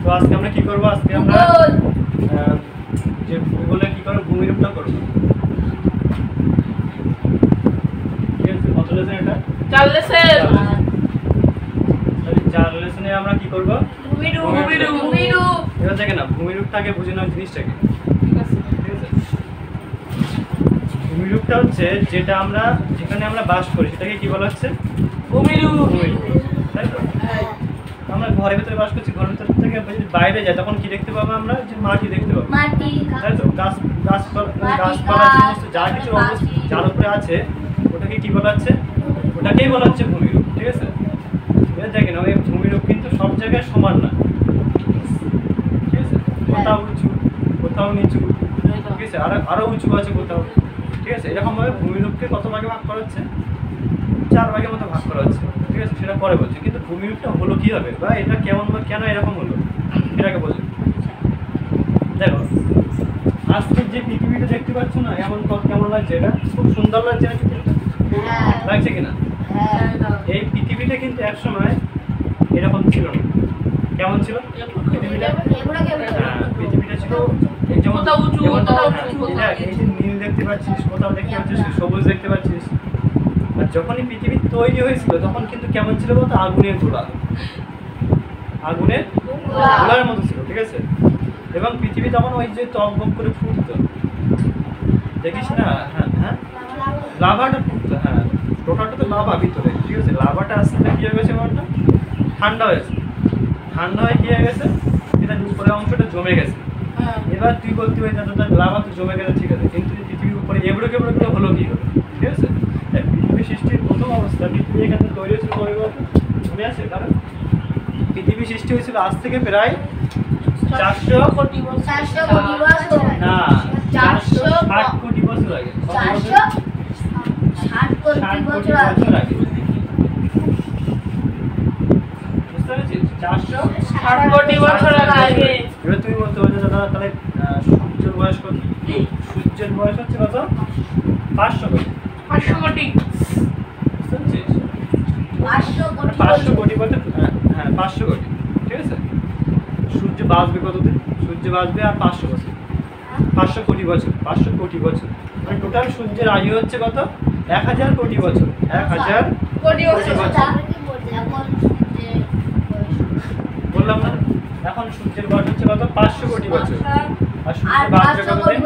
তো আজকে আমরা কি করব? আজকে আমরা যে ভূগোলে কি করব, ভূমিরূপটা করব। ঠিক আছে, কত লেসন এটা? 4 লেসন। 4 লেসনে আমরা কি করব? ভূমিরূপ। এবার দেখেন না, ভূমিরূপটাকে বুঝে নাও জিনিসটাকে। ঠিক আছে। ভূমিরূপটা হচ্ছে যেটা আমরা যেখানে আমরা বাস করি সেটাকে কি বলা হচ্ছে? ভূমিরূপ। তাই তো? আমরা ঘরের ভিতরে বাস করছি, ঘরের ভিতর থেকে যদি বাইরে যাই তখন কি দেখতে পাবো? আমরা যে মাটি দেখতে পাবো, তাই তো? গাছপালা সমস্ত যা কিছু যার উপরে আছে ওটাকে কি বলা হচ্ছে? ওটাকেই বলা হচ্ছে ভূমিরূপ। ঠিক আছে, এবার দেখেন ওই ভূমিরূপ কিন্তু সব জায়গায় সমান না। ঠিক আছে, কোথাও উঁচু, কোথাও নিচু, ঠিক আছে, আরো উঁচু আছে কোথাও। ঠিক আছে, এরকম ভাবে ভূমিরূপকে কত ভাগে ভাগ করা হচ্ছে? 4 ভাগের মতো ভাগ করা হচ্ছে। ঠিক আছে, সেটা পরে বলছি। কিন্তু ভূমিরূপটা হলো কি হবে বা এটা কেমন বা কেন এরকম হলো এটাকে বলছি। দেখো, আজকে যে পৃথিবীটা দেখতে পাচ্ছ না, এমন কেমন লাগছে? এটা খুব সুন্দর লাগছে না? পৃথিবীটা লাগছে কিনা? এই পৃথিবীটা কিন্তু একসময় এরকম ছিল না। কেমন ছিল পৃথিবীটা? পৃথিবীটা ছিল এই যেমন এই যে নীল দেখতে পাচ্ছিস, কোথাও দেখতে পাচ্ছিস সবুজ দেখতে পাচ্ছিস। আর যখনই পৃথিবী তৈরি হয়েছিল তখন কিন্তু কেমন ছিল বলতো? আগুনের গোলা, আগুনের গোলার মতো ছিল। ঠিক আছে, এবং পৃথিবী তখন ওই যে টকবক করে ফুটতো, দেখিস না? হ্যাঁ হ্যাঁ, লাভাটা ফুটতো। হ্যাঁ, টোটালটা তো লাভা ভিতরে। ঠিক আছে, লাভাটা আস্তে আস্তে কি হয়ে গেছে বলতো? ঠান্ডা হয়েছে। ঠান্ডা হয়ে কি হয়ে গেছে? এটা উপরের অংশটা জমে গেছে। এবার তুই বলতে পারি দাদা লাভা তো জমে গেছে, ঠিক আছে, কিন্তু পৃথিবীর উপরে এবড়ো কেবড়ো গুলো হলো কি হলো? ঠিক আছে, পৃথিবী সৃষ্টির প্রথম অবস্থা পৃথিবী এখানে তৈরি হয়েছিল কবে বলতো? মনে আছে? কারণ পৃথিবী সৃষ্টি হয়েছিল আজ থেকে প্রায় 460 কোটি বছর আগে। 60 কোটি বছর আগে। বুঝতে পেরেছিস? 460 কোটি বছর আগে। এবার তুমি বলতে পারছো দাদা তাহলে সূর্যের বয়স কত? সূর্যের বয়স হচ্ছে কত? 500 কোটি। 500 কোটি। বুঝতে পেরেছিস? 500 কোটি বলতে হ্যাঁ 500 কোটি। ঠিক আছে, সূর্য বাঁচবে কতদিন? সূর্য বাঁচবে আর 500 বছর, 500 কোটি বছর, 500 কোটি বছর। মানে টোটাল সূর্যের আয়ু হচ্ছে কত? 1000 কোটি বছর। 1000 কোটি বছর বললাম না? এখন সূর্যের বয়স হচ্ছে কত? 500 কোটি বছর। আর সূর্য বাঁচবে কতদিন?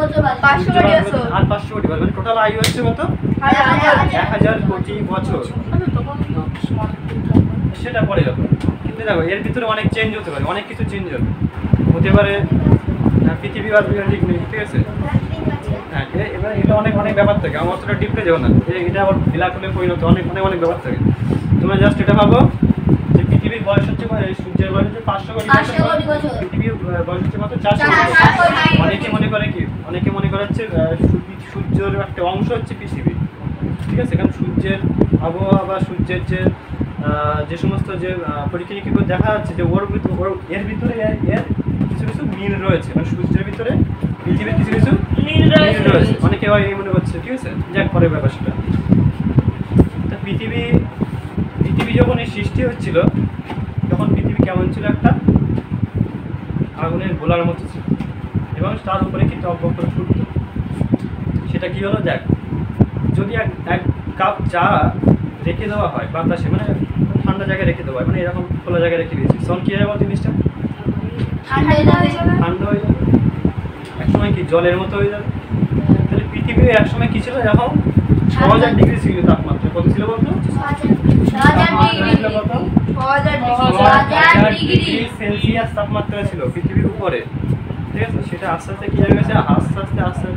500 কোটি বছর। আর 500 কোটি বছর, মানে টোটাল আয়ু হচ্ছে কত? 1000 কোটি বছর। সেটা পরে যাবে। কিন্তু দেখো এর ভিতরে অনেক চেঞ্জ হতে পারে, অনেক কিছু চেঞ্জ হতে পারে। পৃথিবী বাঁচবে ঠিক নেই। ঠিক আছে, হ্যাঁ, এবার এটা অনেক অনেক ব্যাপার থাকে। আমার অতটা ডিপে যাবো না, এটা আবার ব্ল্যাক হোলে পরিণত, অনেক অনেক অনেক ব্যাপার থাকে। তোমরা জাস্ট এটা ভাবো যে পৃথিবীর বয়স হচ্ছে, সূর্যের বয়স হচ্ছে 500 কোটি বছর, পৃথিবীর বয়স হচ্ছে কত? 400 কোটি। অনেকে মনে করে কি? অনেকে মনে করে হচ্ছে সূর্যের একটা অংশ হচ্ছে পৃথিবী। ঠিক আছে, কারণ সূর্যের আবহাওয়া বা সূর্যের যে সমস্ত যে পরীক্ষা নিরীক্ষা করে দেখা যাচ্ছে যে এর ভিতরে এর কিছু কিছু মিল রয়েছে, মানে সূর্যের ভিতরে পৃথিবীর কিছু কিছু মিল রয়েছে। অনেকে এই মনে করছে। ঠিক আছে, যাক পরে ব্যাপার সেটা। তো পৃথিবী যখন এই সৃষ্টি হচ্ছিল তখন পৃথিবী কেমন ছিল? একটা আগুনের গোলার মতো ছিল এবং তার উপরে কি টকবক করে ফুটতো। সেটা কি হলো? দেখ, যদি এক কাপ চা রেখে দেওয়া হয় বাতাসে, মানে ঠান্ডা জায়গায় রেখে দেওয়া হয়, মানে এরকম খোলা জায়গায় রেখে দিয়েছি, তখন কি হবে জিনিসটা? ঠান্ডা হয়ে যাবে। একসময় কি জলের মতো হয়ে যাবে। তাহলে পৃথিবী একসময় কি ছিল? এরকম 6000 ডিগ্রি ছিল তাপমাত্রা। কত ছিল বলতো? 6000 ডিগ্রি সেলসিয়াস তাপমাত্রা ছিল পৃথিবীর উপরে। ঠিক আছে, সেটা আস্তে আস্তে কি হয়ে গেছে? আস্তে আস্তে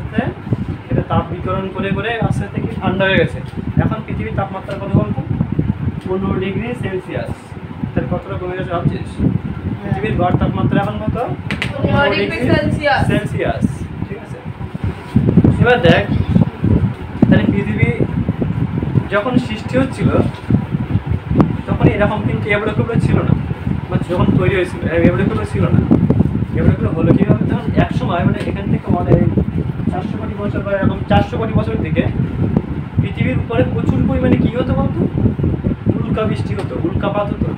এটা তাপ বিতরণ করে করে আস্তে আস্তে কি ঠান্ডা হয়ে গেছে। এখন পৃথিবীর তাপমাত্রা কত বলতো? 15 ডিগ্রি সেলসিয়াস। তাহলে কতটা কমে গেছে ভাবছিস? পৃথিবীর গড় তাপমাত্রা এখন কত? 15 ডিগ্রি সেলসিয়াস। ঠিক আছে, এবার দেখ, তাহলে পৃথিবী যখন সৃষ্টি হচ্ছিল তখন এরকম কিন্তু এবড়ো খেবড়ো ছিল না, যখন তৈরি হয়েছিল এবড়ো খেবড়ো ছিল না। এবড়ো খেবড়ো হলো কীভাবে? তখন এক সময় মানে এখান থেকে অনেক 400 কোটি বছর বা এরকম 400 কোটি বছর দিকে পৃথিবীর উপরে প্রচুর পরিমাণে কী হতো বলতো? উল্কা বৃষ্টি হতো, উল্কাপাত হতো।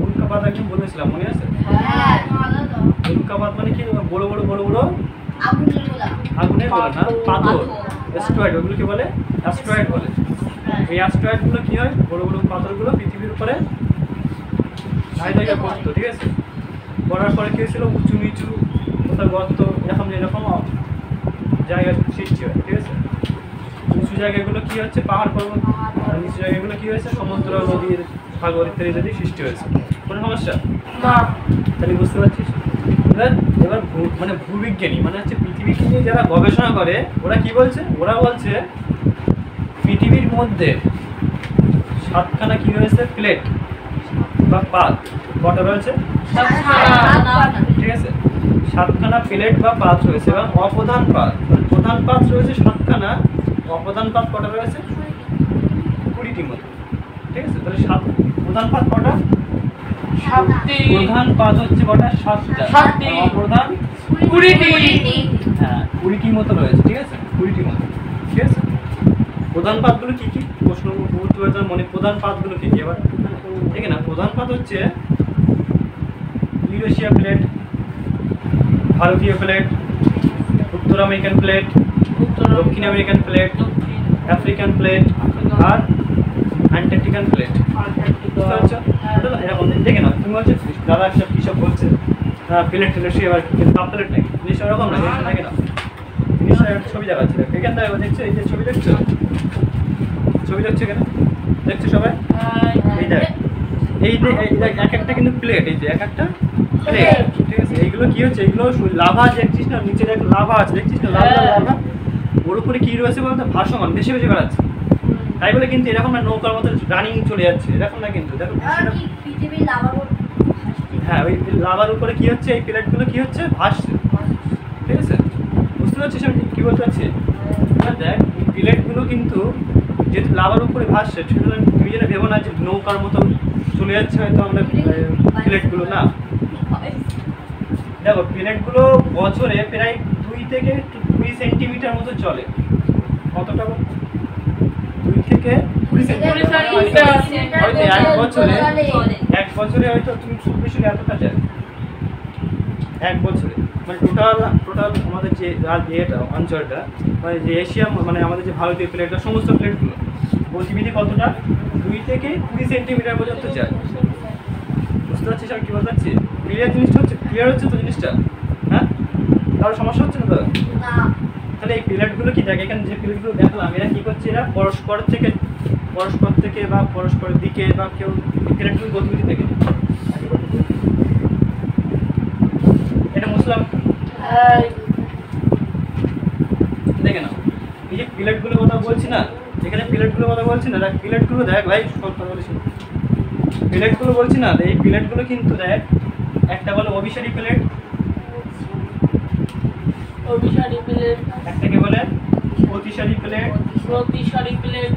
উল্কাপাত একদিন বলেছিলাম, মনে আছে? উল্কাপাত মানে কি বড় বড় আগুনের গোলা না পাথর অ্যাস্ট্রয়েড, ওগুলোকে বলে অ্যাস্ট্রয়েড বলে। এই অ্যাস্ট্রয়েডগুলো কি হয়, বড় বড় পাথরগুলো পৃথিবীর উপরে জায়গায় পড়তো, ঠিক আছে। পড়ার পরে কি হয়েছিল, উঁচু নিচু কোথাও গর্ত এরকম জায়গা সৃষ্টি হয়, ঠিক আছে। উঁচু জায়গাগুলো কি হচ্ছে পাহাড় পর্বত, আর নিচু জায়গাগুলো কি হয়েছে সমুদ্র নদীর সাগর ইত্যাদি সৃষ্টি হয়েছে। কোনো সমস্যা তাহলে বুঝতে পারছিস। এবার মানে ভূবিজ্ঞানী মানে হচ্ছে পৃথিবীকে নিয়ে যারা গবেষণা করে ওরা কি বলছে, ওরা বলছে পৃথিবীর মধ্যে 7খানা কি রয়েছে প্লেট বা পাত, কটা রয়েছে, ঠিক আছে। 7খানা প্লেট বা পাত রয়েছে এবং অপ্রধান পাত, প্রধান পাত রয়েছে 7খানা, অপ্রধান পাত কটা রয়েছে 20টির মতো, ঠিক আছে। তাহলে প্রধান পাত কটা, প্রধান পাত হচ্ছে কটা 7টা, অপ্রধান 20টি। হ্যাঁ 20টির মতো রয়েছে, ঠিক আছে, 20টির মতো, ঠিক আছে। প্রধান পাতগুলো কি কি প্রশ্ন গুরুত্ব মনে, প্রধান পাতগুলো কি কি এবার দেখে না। প্রধান পাত হচ্ছে ইউরেশিয়া প্লেট, ভারতীয় প্লেট, উত্তর আমেরিকান প্লেট, দক্ষিণ আমেরিকান প্লেট, আফ্রিকান প্লেট আর অ্যান্টার্কটিকান প্লেট। এরকম দেখে না তুমি হচ্ছে দাদা সব কী সব বলছে প্লেট সে এবার কাপ প্লেট নাকি জিনিসটা ওরকম না, জিনিসটা দেখে না, জিনিসটা একটা ছবি দেখাচ্ছে এখান থেকে দেখছো, এই যে ছবি দেখছো, ছবি দেখছো কেন দেখছো সবাই, এই দেখ এই দেখ এক একটা কিন্তু প্লেট, এই যে এক একটা প্লেট, ঠিক আছে। এইগুলো কি হচ্ছে, এইগুলো লাভা দেখছিস না, নিচে দেখ লাভা আছে দেখছিস না, লাভা ওর উপরে কি রয়েছে বলতে ভাসমান ভেসে ভেসে বেড়াচ্ছে, তাই বলে কিন্তু এরকম না নৌকার মতো রানিং চলে যাচ্ছে এরকম না কিন্তু, দেখো হ্যাঁ ওই লাভার উপরে কি হচ্ছে, এই প্লেটগুলো কি হচ্ছে ভাসছে, ঠিক আছে। বুঝতে পারছিস আমি কী বলতে পারছি, দেখ এই প্লেটগুলো কিন্তু যেহেতু লাভার উপরে ভাসছে সুতরাং তুমি যেটা ভেবো না যে নৌকার মতো চলে যাচ্ছে হয়তো আমরা প্লেটগুলো না। দেখো প্লেটগুলো বছরে প্রায় 2 থেকে 20 সেন্টিমিটার মতো চলে, কতটা 2 থেকে 20 সেন্টিমিটার, হয়তো এক বছরে হয়তো তুমি খুব বেশি এতটা যায়, এক বছরে মানে টোটাল আমাদের যে ইয়েটা অঞ্চলটা মানে যে এশিয়া মানে আমাদের যে ভারতীয় প্লেটটা সমস্ত প্লেটগুলো গতিবিধি কতটা 2 থেকে 20 সেন্টিমিটার পর্যন্ত যায়। বুঝতে পারছিস আমি কী বলতে পারছি, ক্লিয়ার জিনিসটা হচ্ছে, ক্লিয়ার হচ্ছে তো জিনিসটা, হ্যাঁ কারো সমস্যা হচ্ছে না তো। তাহলে এই প্লেটগুলো কি দেখ, এখানে যে প্লেটগুলো দেখলাম এরা কী করছে, এরা পরস্পর থেকে বা পরস্পরের দিকে বা কেউ প্লেটগুলো গতিবিধি থেকে এটা মুসলাম দেখে না। এই যে প্লেটগুলোর কথা বলছি না, এখানে প্লেটগুলোর কথা বলছি না, দেখ প্লেটগুলো দেখ ভাই প্লেটগুলো বলছি না, এই প্লেটগুলো কিন্তু দেখ একটা বলে অভিসারী প্লেট, একটাকে বলে প্রতিসারী প্লেট,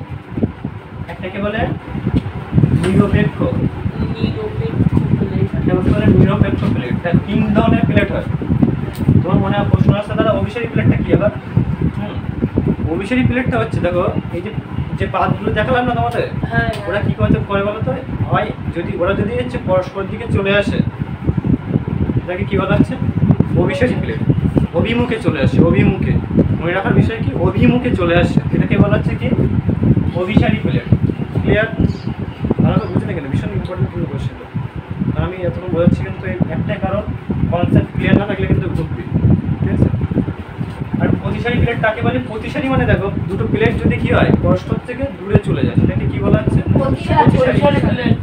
একটাকে বলে নিরপেক্ষ, একটা বলে নিরপেক্ষ প্লেট। 3 ধরনের প্লেট হয়। তোমার মনে হয় প্রশ্ন আসছে দাদা অভিসারী প্লেটটা কি আবার, অভিসারী প্লেটটা হচ্ছে দেখো এই যে পাতগুলো দেখালাম না তোমাদের, ওরা কি করে বলো তো, হয় ওরা যদি হচ্ছে পরস্পর দিকে চলে আসে এটাকে কি বলা হচ্ছে অভিসারী প্লেট, অভিমুখে চলে আসে, অভিমুখে মনে রাখার বিষয় কি অভিমুখে চলে আসে এটাকে বলা হচ্ছে কি অভিসারী প্লেট। ক্লিয়ার, ভালো করে বুঝে না কেন, ভীষণ ইম্পর্টেন্ট কোনো কোয়েশ্চেন, আর আমি এতক্ষণ বোঝাচ্ছি কিন্তু একটাই কারণ কনসেপ্ট ক্লিয়ার না থাকলে কিন্তু ঘুরবি, ঠিক আছে। আর প্রতিসারী প্লেট কাকে বলে, প্রতিসারী মানে দেখো দুটো প্লেট যদি কি হয় পরস্পর থেকে দূরে চলে যায় সেটাকে কি বলা হচ্ছে প্রতিসারী প্লেট।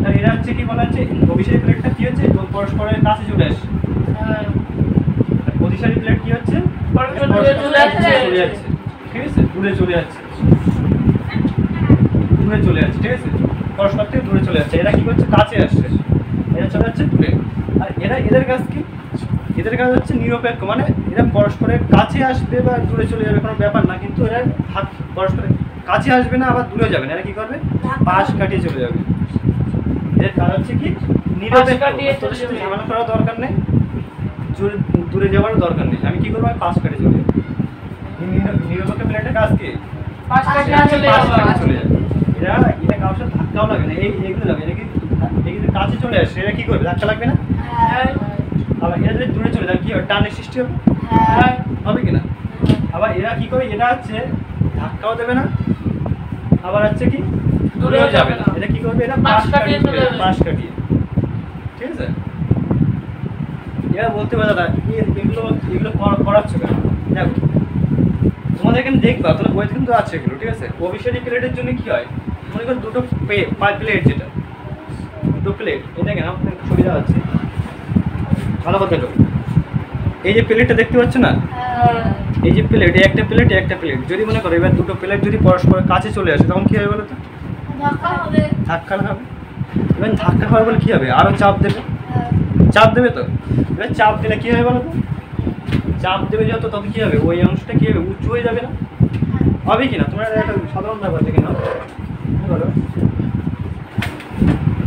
আর এরা হচ্ছে কি বলা হচ্ছে অভিসারী প্লেটটা কি হচ্ছে পরস্পরের কাছে চলে আসে, আর প্রতিসারী প্লেট কি হচ্ছে চলে যাচ্ছে, ঠিক আছে, দূরে চলে যাচ্ছে, ঠিক আছে, পরস্পর থেকে দূরে চলে যাচ্ছে। এরা কি করছে কাছে আসছে, এরা চলে যাচ্ছে দূরে। আর এদের কাজ কি, এদের কাজ হচ্ছে নিরপেক্ষ, মানে এরা পরস্পরের কাছে আসবে বা দূরে চলে যাবে কোনো ব্যাপার না, কিন্তু এরা পরস্পরের কাছে আসবে না আবার দূরে যাবে না, এরা কি করবে পাশ কাটিয়ে চলে যাবে। এর কাজ হচ্ছে কি নিরপেক্ষ, ঝামেলা করার দরকার নেই, দূরে যাওয়ার দরকার নেই, আমি কি করবো আমি পাশ কাটিয়ে চলে যাবো। নিরপেক্ষ প্লেটের কাজ কি পাশ কাটিয়ে চলে যাবে, এটা কারোর সাথে ধাক্কাও লাগে না, এইগুলো যাবে, এরা কি কাছে চলে আসে, এরা কি করবে ধাক্কা লাগবে না, আবার এরা যদি দূরে চলে যায় কি হবে, টানের সৃষ্টি হবে, হবে কিনা? আবার এরা কি করে, এরা হচ্ছে ধাক্কাও দেবে না, আবার হচ্ছে কি দূরেও যাবে না। এটা কি করবে, এরা পাশ কাটিয়ে পাশ কাটিয়ে, ঠিক আছে? এরা বলতে পারে দাদা এগুলো এগুলো করাচ্ছ কেন? দেখো তোমাদের এখানে দেখবা, তোমার বইতে কিন্তু আছে এগুলো, ঠিক আছে? অভিসারী প্লেটের জন্য কি হয়, মনে করো দুটো প্লেট, যেটা দুটো প্লেট, এটা কেন ছবি দেওয়া হচ্ছে ভালো কথা। এই যে প্লেটটা দেখতে পাচ্ছ না, এই যে প্লেট, এই একটা প্লেট, একটা প্লেট, যদি মনে করো এবার দুটো প্লেট যদি পরস্পর কাছে চলে আসে তখন কি হবে বলো তো? ধাক্কা হবে। এবার ধাক্কা হবে বলে কি হবে, আরো চাপ দেবে, চাপ দেবে তো। এবার চাপ দিলে কি হবে বলো তো? চাপ দেবে যত তত কি হবে, ওই অংশটা কি হবে, উঁচু হয়ে যাবে না? হবে কিনা? তোমরা একটা সাধারণ ব্যাপার দেখে নাও, বলো।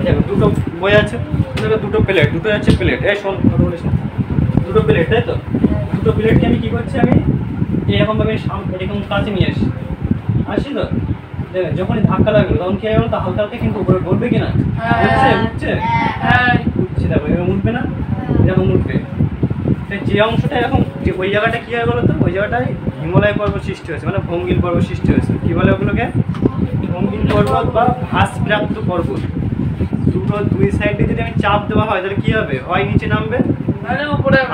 দেখো দুটো বই আছে, দুটো প্লেট, দুটো যাচ্ছে প্লেট, এই শোন কথা বলিস না, দুটো প্লেট, তাই তো? দুটো প্লেটকে আমি কি করছি, আমি এরকম ভাবে এরকম কাছে নিয়ে আসি তো, দেখবেন যখনই ধাক্কা লাগবে তখন কি হবে, তো হালকা হালকা কিন্তু উপরে উঠবে কিনা, উঠছে উঠছে উঠছে, দেখো এরকম উঠবে না, এরকম উঠবে। যে অংশটা এখন যে ওই জায়গাটা কি হয় বলতো, ওই জায়গাটায় হিমালয় পর্বত সৃষ্টি হয়েছে, মানে ভঙ্গিল পর্বত সৃষ্টি হয়েছে। কি বলে ওগুলোকে? ভঙ্গিল পর্বত বা ভাসপ্রাপ্ত পর্বত। দুটো দুই সাইডে যদি আমি চাপ দেওয়া হয় তাহলে কি হবে, হয় নিচে নামবে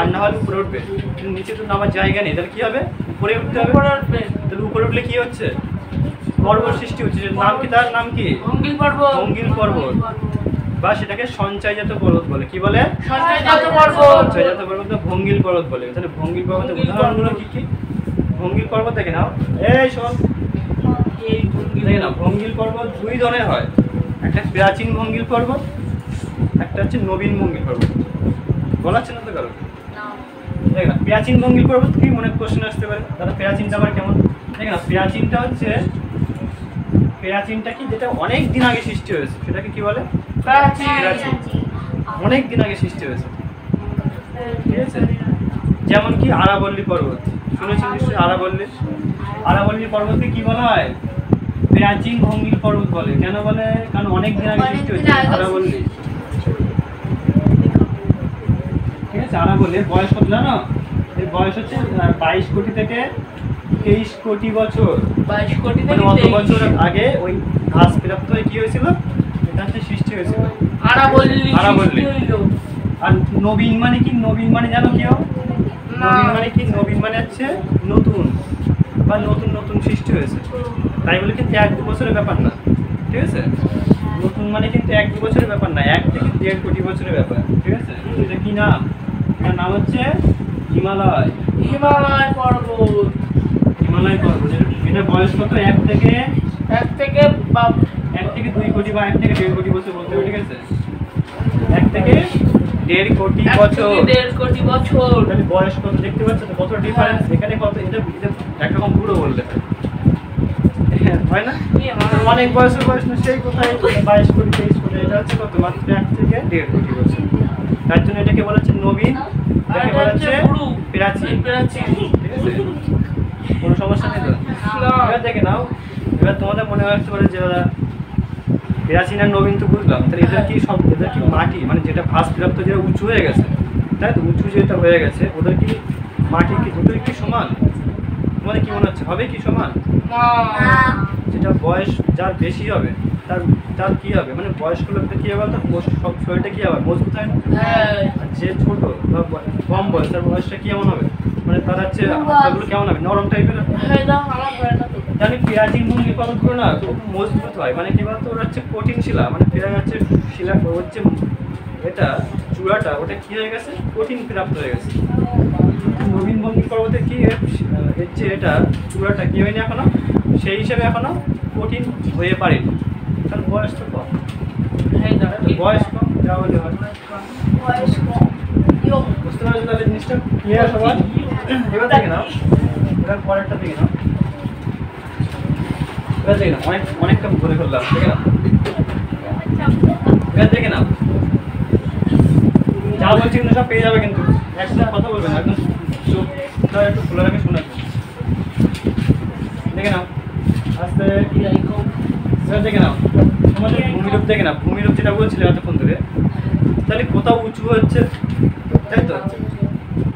আর না হলে উপরে উঠবে। কিন্তু নিচে তো নামার জায়গা নেই, তাহলে কি হবে, উপরে উঠতে হবে। তাহলে উপরে উঠলে কি হচ্ছে, পর্বত সৃষ্টি হচ্ছে। নাম কি, তার নাম কি? ভঙ্গিল পর্বত, বা সেটাকে সঞ্চয়জাত পর্বত বলে। কি বলে? সঞ্চয়জাত পর্বত, ভঙ্গিল পর্বত বলে। তাহলে ভঙ্গিল পর্বতের উদাহরণগুলো কি কি? ভঙ্গিল পর্বত দেখে নাও, এই শোন, দেখে নাও, ভঙ্গিল পর্বত দুই ধরনের হয়, একটা প্রাচীন ভঙ্গিল পর্বত, একটা হচ্ছে নবীন ভঙ্গিল পর্বত। বলাচ্ছে না তো কারো? দেখে না, প্রাচীন ভঙ্গিল পর্বত কি মনে কোশ্চেন আসতে পারে, দাদা প্রাচীনটা আবার কেমন? দেখে না, প্রাচীনটা হচ্ছে, প্রাচীনটা কি, যেটা অনেক দিন আগে সৃষ্টি হয়েছে, সেটাকে কি বলে? প্রাচীন। অনেক দিন আগে সৃষ্টি হয়েছে, ঠিক আছে? যেমন কি আরাবল্লী পর্বত, শুনেছেন নিশ্চয়ই? আরাবল্লী পর্বতকে কি বলা হয়? প্রাচীন ভঙ্গিল পর্বত বলে। কেন বলে? কারণ অনেক দিন আগে সৃষ্টি হয়েছে আরাবল্লী, ঠিক আছে? আরাবল্লীর বয়স কত জানো? এর বয়স হচ্ছে 22 কোটি থেকে 23 কোটি বছর। 22 কোটি থেকে 23 বছর আগে ওই ঘাস প্রাপ্ত হয়ে কি হয়েছিল, এটা হচ্ছে সৃষ্টি হয়েছিল আরাবল্লী। আর নবীন মানে কি? নবীন মানে জানো কি হবে? নবীন মানে কি? নবীন মানে হচ্ছে নতুন, বা নতুন নতুন সৃষ্টি হয়েছে। তাই বলে কিন্তু 1-2 বছরের ব্যাপার না, ঠিক আছে? নতুন মানে কিন্তু 1-2 বছরের ব্যাপার না, 1 থেকে 1.5 কোটি বছরের ব্যাপার, ঠিক আছে? এটা কি নাম? এটার নাম হচ্ছে হিমালয় পর্বত। এটা বয়স কত? 1 থেকে 2 কোটি বা 1 থেকে 1.5 কোটি বছর বলতে হবে, ঠিক আছে? 1 থেকে 1.5 কোটি বছর। তাহলে বয়স কত দেখতে পাচ্ছ তো, কত ডিফারেন্স এখানে, কত এটা একরকম পুরো বললে হয় না? অনেক বয়স না, সেই কোথায় 22 কোটি 23 কোটি, এটা হচ্ছে কত, মাত্র 1 থেকে 1.5 কোটি বছর। তার জন্য এটাকে বলা হচ্ছে নবীন, এটাকে বলা হচ্ছে প্রাচীন, ঠিক আছে? কোনো সমস্যা নেই তো? এবার দেখে নাও, এবার তোমাদের মনে রাখতে পারে যে দাদা প্রাচীন আর নবীন তো বুঝলাম, তাহলে এদের কি সব, এদের কি মাটি মানে যেটা ভাসপ্রাপ্ত, যেটা উঁচু হয়ে গেছে, তাই তো? উঁচু যেটা হয়ে গেছে, ওদের কি মাটি কি দুটোই কি সমান? তোমাদের কি মনে হচ্ছে, হবে কি সমান? যেটা বয়স যার বেশি হবে তার কি হবে, মানে বয়স্ক লোকদের কি হবে, তার সব শরীরটা কি হবে, মজবুত হয় না? আর যে ছোট বা কম বয়স, তার বয়সটা কি এমন হবে, মানে তার হচ্ছে হাতগুলো কেমন হবে, নরম টাইপের। জানি প্রাচীন ভঙ্গিল পর্বতগুলো না খুব মজবুত হয়, মানে কি বলতো, ওরা হচ্ছে কঠিন শিলা, মানে ফেরা যাচ্ছে শিলা হচ্ছে এটা চূড়াটা, ওটা কি হয়ে গেছে, কঠিন প্রাপ্ত হয়ে গেছে। নবীন ভঙ্গিল পর্বতের কি এর যে এটা চূড়াটা কি হয়নি এখনো, সেই হিসাবে এখনো কঠিন হয়ে পারেনি, কারণ বয়স তো কম। বয়স কম যা হলে হয়, বুঝতে পারছো তাহলে জিনিসটা ক্লিয়ার সবার? এবার দেখে নাও, এবার পরেরটা দেখে নাও, এবার দেখে নাও, অনেকটা বলে ফেললাম, দেখে নাও, এবার দেখে নাও, যা বলছি কিন্তু সব পেয়ে যাবে, কিন্তু একদম কথা বলবে না, একদম চোখটা একটু খোলা রেখে শোনা। দেখে নাও আস্তে, এবার দেখে নাও তোমাদের ভূমিরূপ, দেখে নাও ভূমিরূপ যেটা বলছিলে এতক্ষণ ধরে, তাহলে কোথাও উঁচু হচ্ছে তাই তো?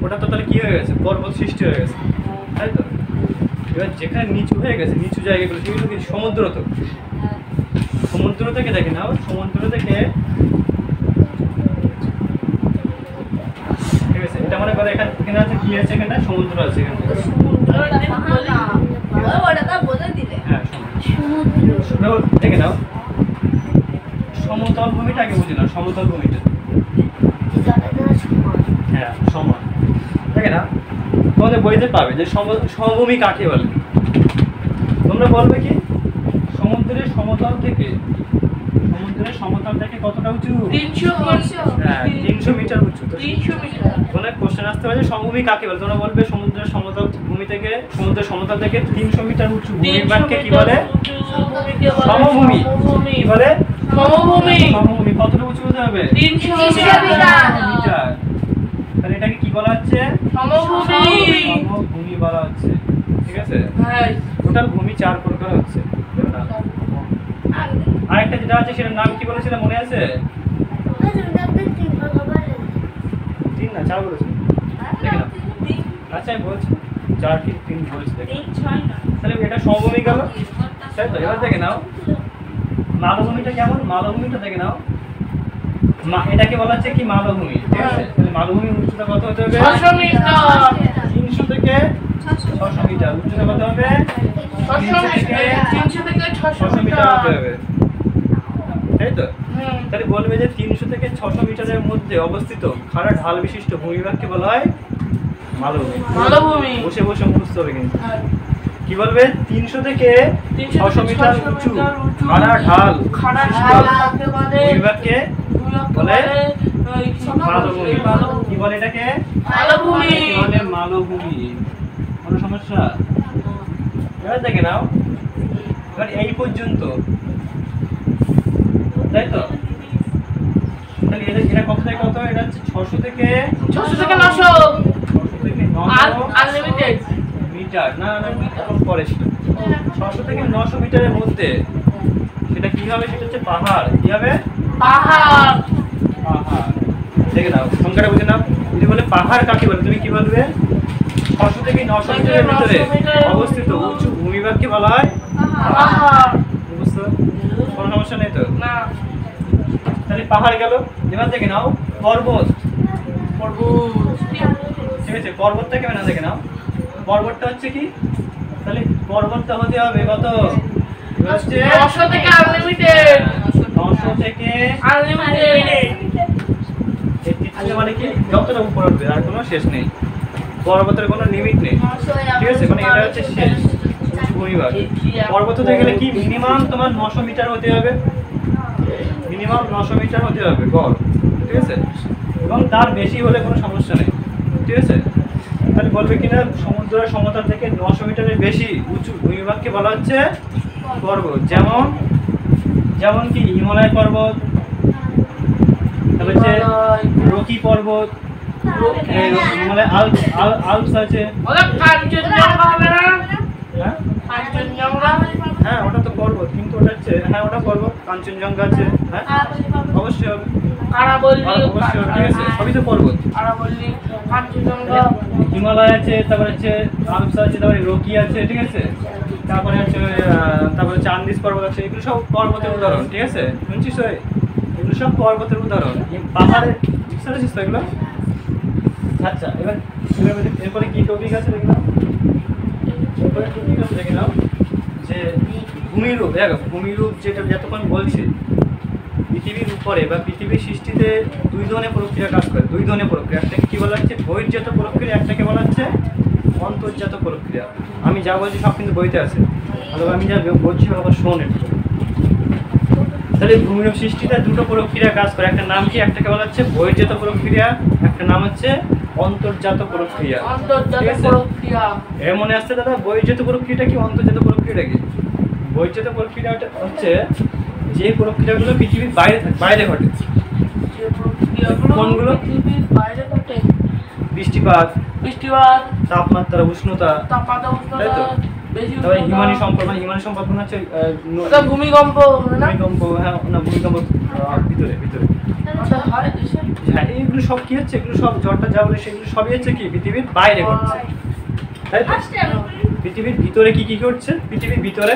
ওটা তো তাহলে কি হয়ে গেছে? পর্বত সৃষ্টি হয়ে গেছে, তাই তো? এবার যেখানে নিচু হয়ে গেছে, নিচু জায়গাগুলো সেগুলো কি সমুদ্র তো? সমুদ্র থেকে দেখে নাও, সমুদ্র থেকে ঠিক আছে, এটা মনে করো এখানে আছে কি আছে, এখানে সমুদ্র আছে, এখানে হ্যাঁ সমুদ্র দেখে নাও। সমতল ভূমিটাকে বুঝে নাও, সমতল ভূমিটা হ্যাঁ সমান। দেখে না তোমাদের বইতে পাবে যে সমভূমি কাকে বলে। তোমরা বলবে কি সমুদ্রের সমতল থেকে কতটা উঁচু? 300 হ্যাঁ 300 মিটার উঁচু। তো 300 মিটার। কোনো কোশ্চেন আসতে পারে সমভূমি কাকে বলে, তোমরা বলবে সমুদ্রের সমতল থেকে 300 মিটার উঁচু ভূমিভাগকে কি বলে? সমভূমি। কি বলে? সমভূমি। কতটা উঁচু হতে হবে? 300 মিটার। তাহলে এটাকে কি বলা হচ্ছে? সমভূমি বলা হচ্ছে, ঠিক আছে? টোটাল ভূমি 4 প্রকার হচ্ছে। আরেকটা যেটা আছে সেটার নাম কি বলেছিলাম মনে আছে? 3 না 4 বলেছি, দেখে নাও। আচ্ছা আমি বলছি 4 কি 3 বলেছি, দেখে তাহলে এটা সমভূমি গেল, তাই তো? এবার দেখে নাও মালভূমিটা কেমন? মালভূমিটা দেখে নাও, এটাকে বলা হচ্ছে কি মালভূমি, ঠিক আছে? তাহলে মালভূমির উচ্চতা কত হতে হবে? 600 মিটার। 300 থেকে 600 মিটার। উচ্চতা কত হবে? 300 থেকে 600 মিটার হতে হবে, তাই তো? হুম। তাহলে বলবে যে 300 থেকে 600 মিটারের মধ্যে অবস্থিত খাড়া ঢাল বিশিষ্ট ভূমিভাগকে বলা হয় মালভূমি। বসে বসে মুখস্থ হবে কিন্তু। কি বলবে? 300 থেকে 600 মিটার উঁচু খাড়া ঢাল ভূমিভাগকে বলে মালভূমি। কি বলে এটাকে? মালভূমি। কোনো সমস্যা? এবার দেখে নাও, এবার এই পর্যন্ত, তাই তো? তাহলে এটা কত থেকে কত? এটা হচ্ছে 600 থেকে 900 আনলিমিটেড মিটার। না এখন পরে সেটা 600 থেকে 900 মিটারের মধ্যে সেটা কি হবে? সেটা হচ্ছে পাহাড়। কি হবে? পাহাড়। দেখে নাও সংখ্যাটা বুঝে নাও। যদি বলে পাহাড় কাকে বলে, তুমি কি বলবে? 600 থেকে 900 মিটারের ভিতরে অবস্থিত উঁচু ভূমিভাগকে বলা হয় পাহাড়। বুঝছো? কোনো সমস্যা নেই তো? না। তাহলে পাহাড় গেল। এবার দেখে নাও পর্বত। ঠিক আছে, পর্বতটা কেমন দেখে নাও। পর্বতটা হচ্ছে কি? তাহলে পর্বতটা হতে হবে কত? 900 থেকে আনলিমিটেড। 900 থেকে মানে কি যতটা উপরে উঠবে, আর কোনো শেষ নেই। পর্বতের কোনো লিমিট নেই, ঠিক আছে? মানে এটা হচ্ছে শেষ ভূমিভাগ। পর্বত হতে গেলে কি মিনিমাম তোমার 900 মিটার হতে হবে, মিনিমাম 900 মিটার হতে হবে গড়, ঠিক আছে? এবং তার বেশি হলে কোনো সমস্যা নেই, ঠিক আছে? তাহলে বলবে কিনা সমুদ্রের সমতল থেকে 900 মিটারের বেশি উঁচু ভূমিভাগকে বলা হচ্ছে পর্বত। যেমন কি হিমালয় পর্বত, তারপর হচ্ছে রকি পর্বত, হিমালয় আল্পস আছে। হ্যাঁ ওটা তো পর্বত, কিন্তু ওটা হচ্ছে হ্যাঁ ওটা পর্বত। কাঞ্চনজঙ্ঘা আছে, হ্যাঁ অবশ্যই হবে, অবশ্যই হবে, ঠিক আছে? সবই তো পর্বত। হিমালয় আছে, তারপরে হচ্ছে আল্পস আছে, তারপরে রকি আছে, ঠিক আছে? তারপরে হচ্ছে আন্দিজ পর্বত আছে। এগুলো সব পর্বতের উদাহরণ, ঠিক আছে? শুনছিস? এগুলো সব পর্বতের উদাহরণ। পাহাড়ের বুঝতে পারছিস তো এগুলো? আচ্ছা এরপরে কি টপিক আছে দেখে নাও। এরপরে টপিক আছে দেখে নাও যে ভূমিরূপ। দেখো ভূমিরূপ যেটা যতক্ষণ বলছি, পৃথিবীর উপরে বা পৃথিবীর সৃষ্টিতে 2 ধরনের প্রক্রিয়া কাজ করে। 2 ধরনের প্রক্রিয়া, একটাকে কি বলা হচ্ছে বহির্জাত প্রক্রিয়া, একটাকে বলা হচ্ছে অন্তর্জাত প্রক্রিয়া। আমি যা বলছি সব কিন্তু বইতে আছে, অথবা আমি যা বলছি আবার শোন একটু। তাহলে ভূমিরূপ সৃষ্টিতে 2টো প্রক্রিয়া কাজ করে। একটা নাম কি? একটাকে বলা হচ্ছে বহির্জাত প্রক্রিয়া, একটা নাম হচ্ছে অন্তর্জাত প্রক্রিয়া। এর মনে আসছে দাদা বহির্জাত প্রক্রিয়াটা কি, অন্তর্জাত প্রক্রিয়াটা কি? বহির্জাত প্রক্রিয়াটা হচ্ছে যে প্রক্রিয়াগুলো পৃথিবীর বাইরে ঘটে। কোনগুলো? বৃষ্টিপাত, তাপমাত্রা, উষ্ণতা, তাই তো? তবে হিমানি সম্পর্ক মানে হিমানি সম্পর্ক হচ্ছে ওটা ভূমিকম্প না? ভূমিকম্প, হ্যাঁ না ভূমিকম্প ভিতরে ভিতরে আচ্ছা, হয় দেশে? হ্যাঁ এগুলো সব কি হচ্ছে, এগুলো সব ঝড়টা যা বলে সেগুলো সবই হচ্ছে কি পৃথিবীর বাইরে ঘটছে, তাই তো? পৃথিবীর ভিতরে কি কি ঘটছে, পৃথিবীর ভিতরে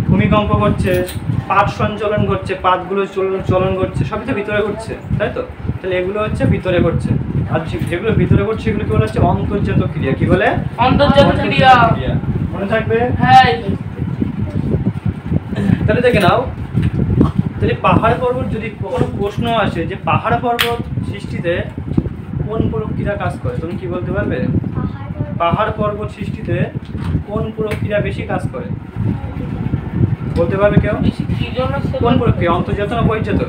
ভূমিকম্প ঘটছে, পাত সঞ্চালন ঘটছে, পাতগুলো চলন ঘটছে, সবই তো ভিতরে ঘটছে, তাই তো? তাহলে এগুলো হচ্ছে ভিতরে ঘটছে, আর যেগুলো ভিতরে ঘটছে সেগুলো কি বলে হচ্ছে অন্তর্জাত ক্রিয়া। কি বলে? অন্তর্জাত ক্রিয়া। মনে থাকবে? হ্যাঁ। তাহলে দেখে নাও, তাহলে পাহাড় পর্বত যদি কোনো প্রশ্ন আসে যে পাহাড় পর্বত সৃষ্টিতে কোন প্রক্রিয়া কাজ করে, তুমি কি বলতে পারবে? পাহাড় পর্বত সৃষ্টিতে কোন প্রক্রিয়া বেশি কাজ করে বলতে পারবে কেউ? কি জন্য? কোন প্রক্রিয়া, অন্তর্জাত না বহির্জাত?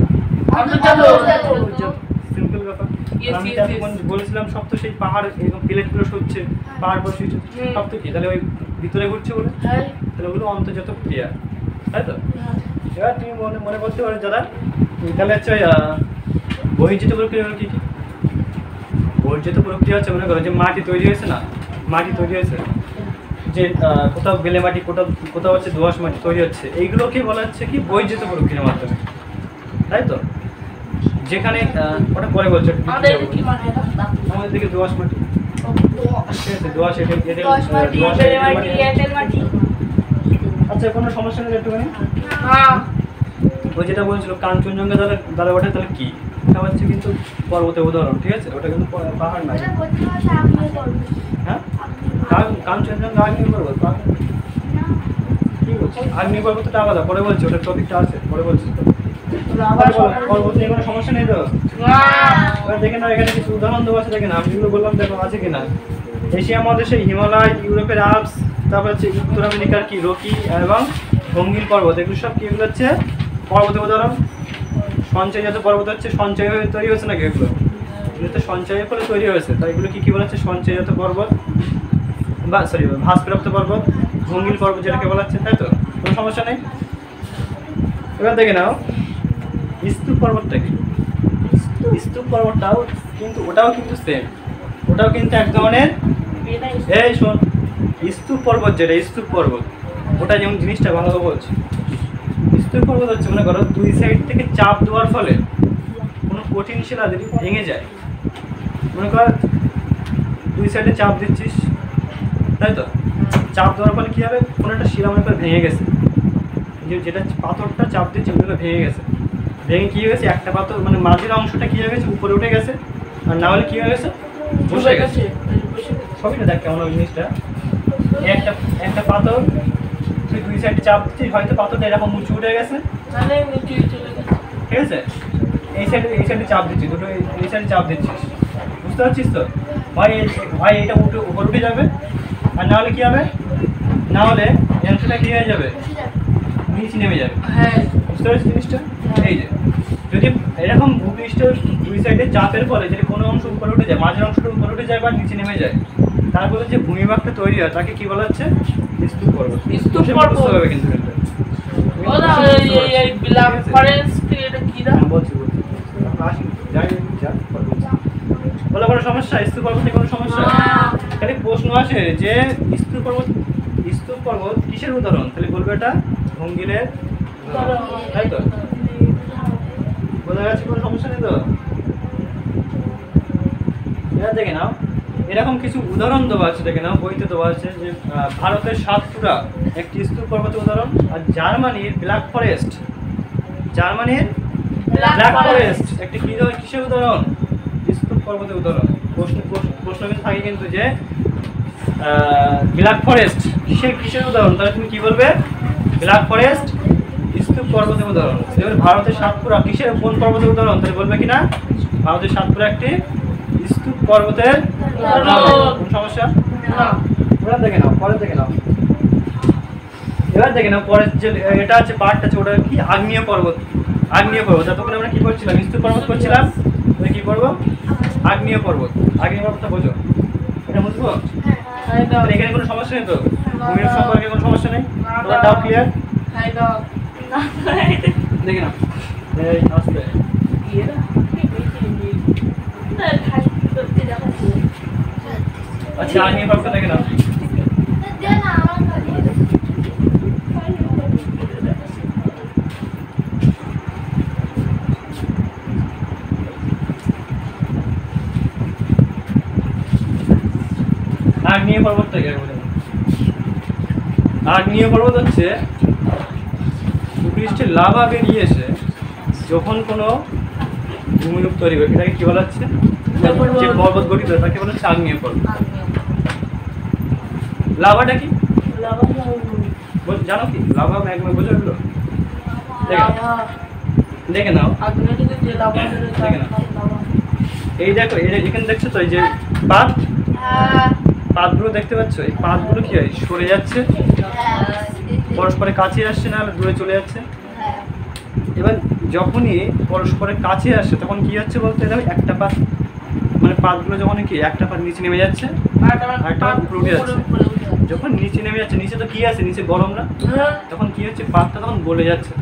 অন্তর্জাত। সিম্পল ব্যাপার। আমি এখন বলেছিলাম সব তো সেই পাহাড় এরকম প্লেটগুলো সরছে, পাহাড় পর সৃষ্টি সব তো কি তাহলে ওই ভিতরে ঘুরছে বলে, তাহলে ওগুলো অন্তর্জাত ক্রিয়া, তাই তো? এবার তুমি মনে করতে পারো যারা, তাহলে হচ্ছে বহির্জাত প্রক্রিয়া কি কি? বহির্জাত প্রক্রিয়া হচ্ছে মনে করো যে মাটি তৈরি হয়েছে না, মাটি তৈরি হয়েছে যে কোথাও বেলে মাটি, কোথাও হচ্ছে দোআঁশ মাটি তৈরি হচ্ছে, এইগুলোকে বলা হচ্ছে কি বহির্জাত প্রক্রিয়ার মাধ্যমে, তাই তো? যেখানে ওটা পরে বলছে আমাদের দিকে দোআঁশ মাটি, ঠিক আছে, দোআঁশ আচ্ছা কোনো সমস্যা নেই একটুখানি। ওই যেটা বলছিল কাঞ্চনজঙ্ঘা দ্বারা ওঠে, তাহলে কি ওটা হচ্ছে কিন্তু পর্বতের উদাহরণ, ঠিক আছে? ওটা কিন্তু পাহাড় নাই। হ্যাঁ কাঞ্চনজঙ্ঘা আগ্নেয় পর্বত, কি বলছি আগ্নেয় পর্বতটা আলাদা, পরে বলছি, ওটা টপিকটা আছে পরে বলছি। পর্বত নিয়ে কোনো সমস্যা নেই তো? দেখে নাও এখানে কিছু উদাহরণ দেওয়া আছে, দেখে না আমি যেগুলো বললাম দেখো আছে কিনা। এশিয়া মহাদেশে হিমালয়, ইউরোপের আল্পস, তারপর হচ্ছে উত্তর আমেরিকার কি রকি এবং ভঙ্গিল পর্বত, এগুলো সব কি এগুলো হচ্ছে পর্বতের উদাহরণ। সঞ্চয়জাত পর্বত হচ্ছে সঞ্চয় হয়ে তৈরি হয়েছে নাকি, এগুলো তো সঞ্চয়ের ফলে তৈরি হয়েছে, তাই এগুলো কি বলা হচ্ছে সঞ্চয়জাত পর্বত বা সরি ভাসপ্রাপ্ত পর্বত, ভঙ্গিল পর্বত যেটাকে বলা হচ্ছে, তাই তো? কোনো সমস্যা নেই। এবার দেখে নাও স্তূপ পর্বতটা কি? স্তূপ পর্বতটাও কিন্তু ওটাও কিন্তু সেম, ওটাও কিন্তু এক ধরনের, এই শোন স্তূপ পর্বত যেটা স্তূপ পর্বত ওটা যেমন জিনিসটা ভালো বলছে। স্তূপ পর্বত হচ্ছে মনে করো দুই সাইড থেকে চাপ দেওয়ার ফলে কোনো কঠিন শিলা যদি ভেঙে যায়, মনে কর দুই সাইডে চাপ দিচ্ছিস, তাই তো? চাপ দেওয়ার ফলে কী হবে, কোনো একটা শিলা মনে করে ভেঙে গেছে, যেটা পাথরটা চাপ দিচ্ছে ওগুলো ভেঙে গেছে, ভেঙে কী হয়ে গেছে একটা পাথর মানে মাঝের অংশটা কী হয়ে গেছে উপরে উঠে গেছে, আর না হলে কী হয়ে গেছে বসে গেছে। সবই না দেখ কেমন ওই জিনিসটা, একটা পাথর তুই দুই সাইডে চাপ দিচ্ছিস, হয়তো পাথরটা এরকম উঁচু উঠে গেছে, ঠিক আছে? এই সাইডে চাপ দিচ্ছিস, দুটো এই সাইডে চাপ দিচ্ছিস, বুঝতে পারছিস তো? ভাই এটা উপরে উঠে যাবে, আর না হলে কী হবে, না হলে অংশটা কী হয়ে যাবে নিচে নেমে যাবে। বুঝতে পারছিস জিনিসটা? এই যে যদি এরকম ভূপৃষ্ঠ দুই সাইডে চাপের ফলে যদি কোনো অংশ উপরে উঠে যায়, মাঝের অংশটা উপরে উঠে যায় বা নিচে নেমে যায়, তারপরে যে ভূমিভাগটা তৈরি হয় তাকে কি বলা হচ্ছে স্তূপ পর্বত। স্তূপ পর্বত হবে কিন্তু বলে কোনো সমস্যা, স্তূপ পর্বতে কোনো সমস্যা? খালি প্রশ্ন আসে যে স্তূপ পর্বত কিসের উদাহরণ, তাহলে বলবে এটা ভঙ্গিলের, তাই তো? বোঝা গেছে, কোনো সমস্যা নেই তো? এবার দেখে নাও এরকম কিছু উদাহরণ দেওয়া আছে, দেখে নাও বইতে দেওয়া আছে যে ভারতের সাতপুরা একটি স্তূপ পর্বতের উদাহরণ, আর জার্মানির ব্ল্যাক ফরেস্ট, একটি কিসের উদাহরণ, স্তূপ পর্বতের উদাহরণ। প্রশ্ন কিন্তু থাকে কিন্তু যে ব্ল্যাক ফরেস্ট কিসের উদাহরণ, তাহলে তুমি কি বলবে ব্ল্যাক ফরেস্ট স্তূপ পর্বতের উদাহরণ। এবার ভারতের সাতপুরা কোন পর্বতের উদাহরণ, তাহলে বলবে কিনা ভারতের সাতপুরা একটি স্তূপ পর্বতের কোন সমস্যা? এবার দেখে নাও পরের যে এটা আছে পার্টটা আছে ওটা কি আগ্নেয় পর্বত। যতক্ষণ আমরা কি করছিলাম স্তূপ পর্বত করছিলাম, ওই কি করবো আগ্নেয় পর্বতটা বোঝো, এটা বুঝবো? এখানে কোনো সমস্যা নেই তো, ভূমির সম্পর্কে কোনো সমস্যা নেই, তোমার ডাউট ক্লিয়ার? দেখে নাও আসবে আচ্ছা আগ্নেয় পর্বতটা দেখে নাও। আগ্নেয় পর্বতটা কি বলে? আগ্নেয় পর্বত হচ্ছে ভূপৃষ্ঠে লাভা বেরিয়ে এসে যখন কোনো ভূমিরূপ তৈরি হয়, এটাকে কি বলা হচ্ছে? যে পর্বত গঠিত হয় তাকে বলা হচ্ছে আগ্নেয় পর্বত। লাভাটা কি জানো কি? লাভা ম্যাগমা বোঝো এগুলো? দেখে নাও, দেখে নাও। এই দেখো, এখানে দেখছো তো এই যে পাতগুলো দেখতে পাচ্ছ? এই পাতগুলো কি হয়? সরে যাচ্ছে, পরস্পরের কাছে আসছে, না দূরে চলে যাচ্ছে। এবার যখনই পরস্পরের কাছে আসছে তখন কি হচ্ছে বলতে? দেখো একটা পাত, মানে পাতগুলো যখন কি একটা পাত নিচে নেমে যাচ্ছে, একটা পাত উপরে উঠে যাচ্ছে। যখন নিচে নেমে যাচ্ছে, নিচে তো কি আছে? নিচে গরম না? তখন কি হচ্ছে? পাতটা তখন গলে যাচ্ছে,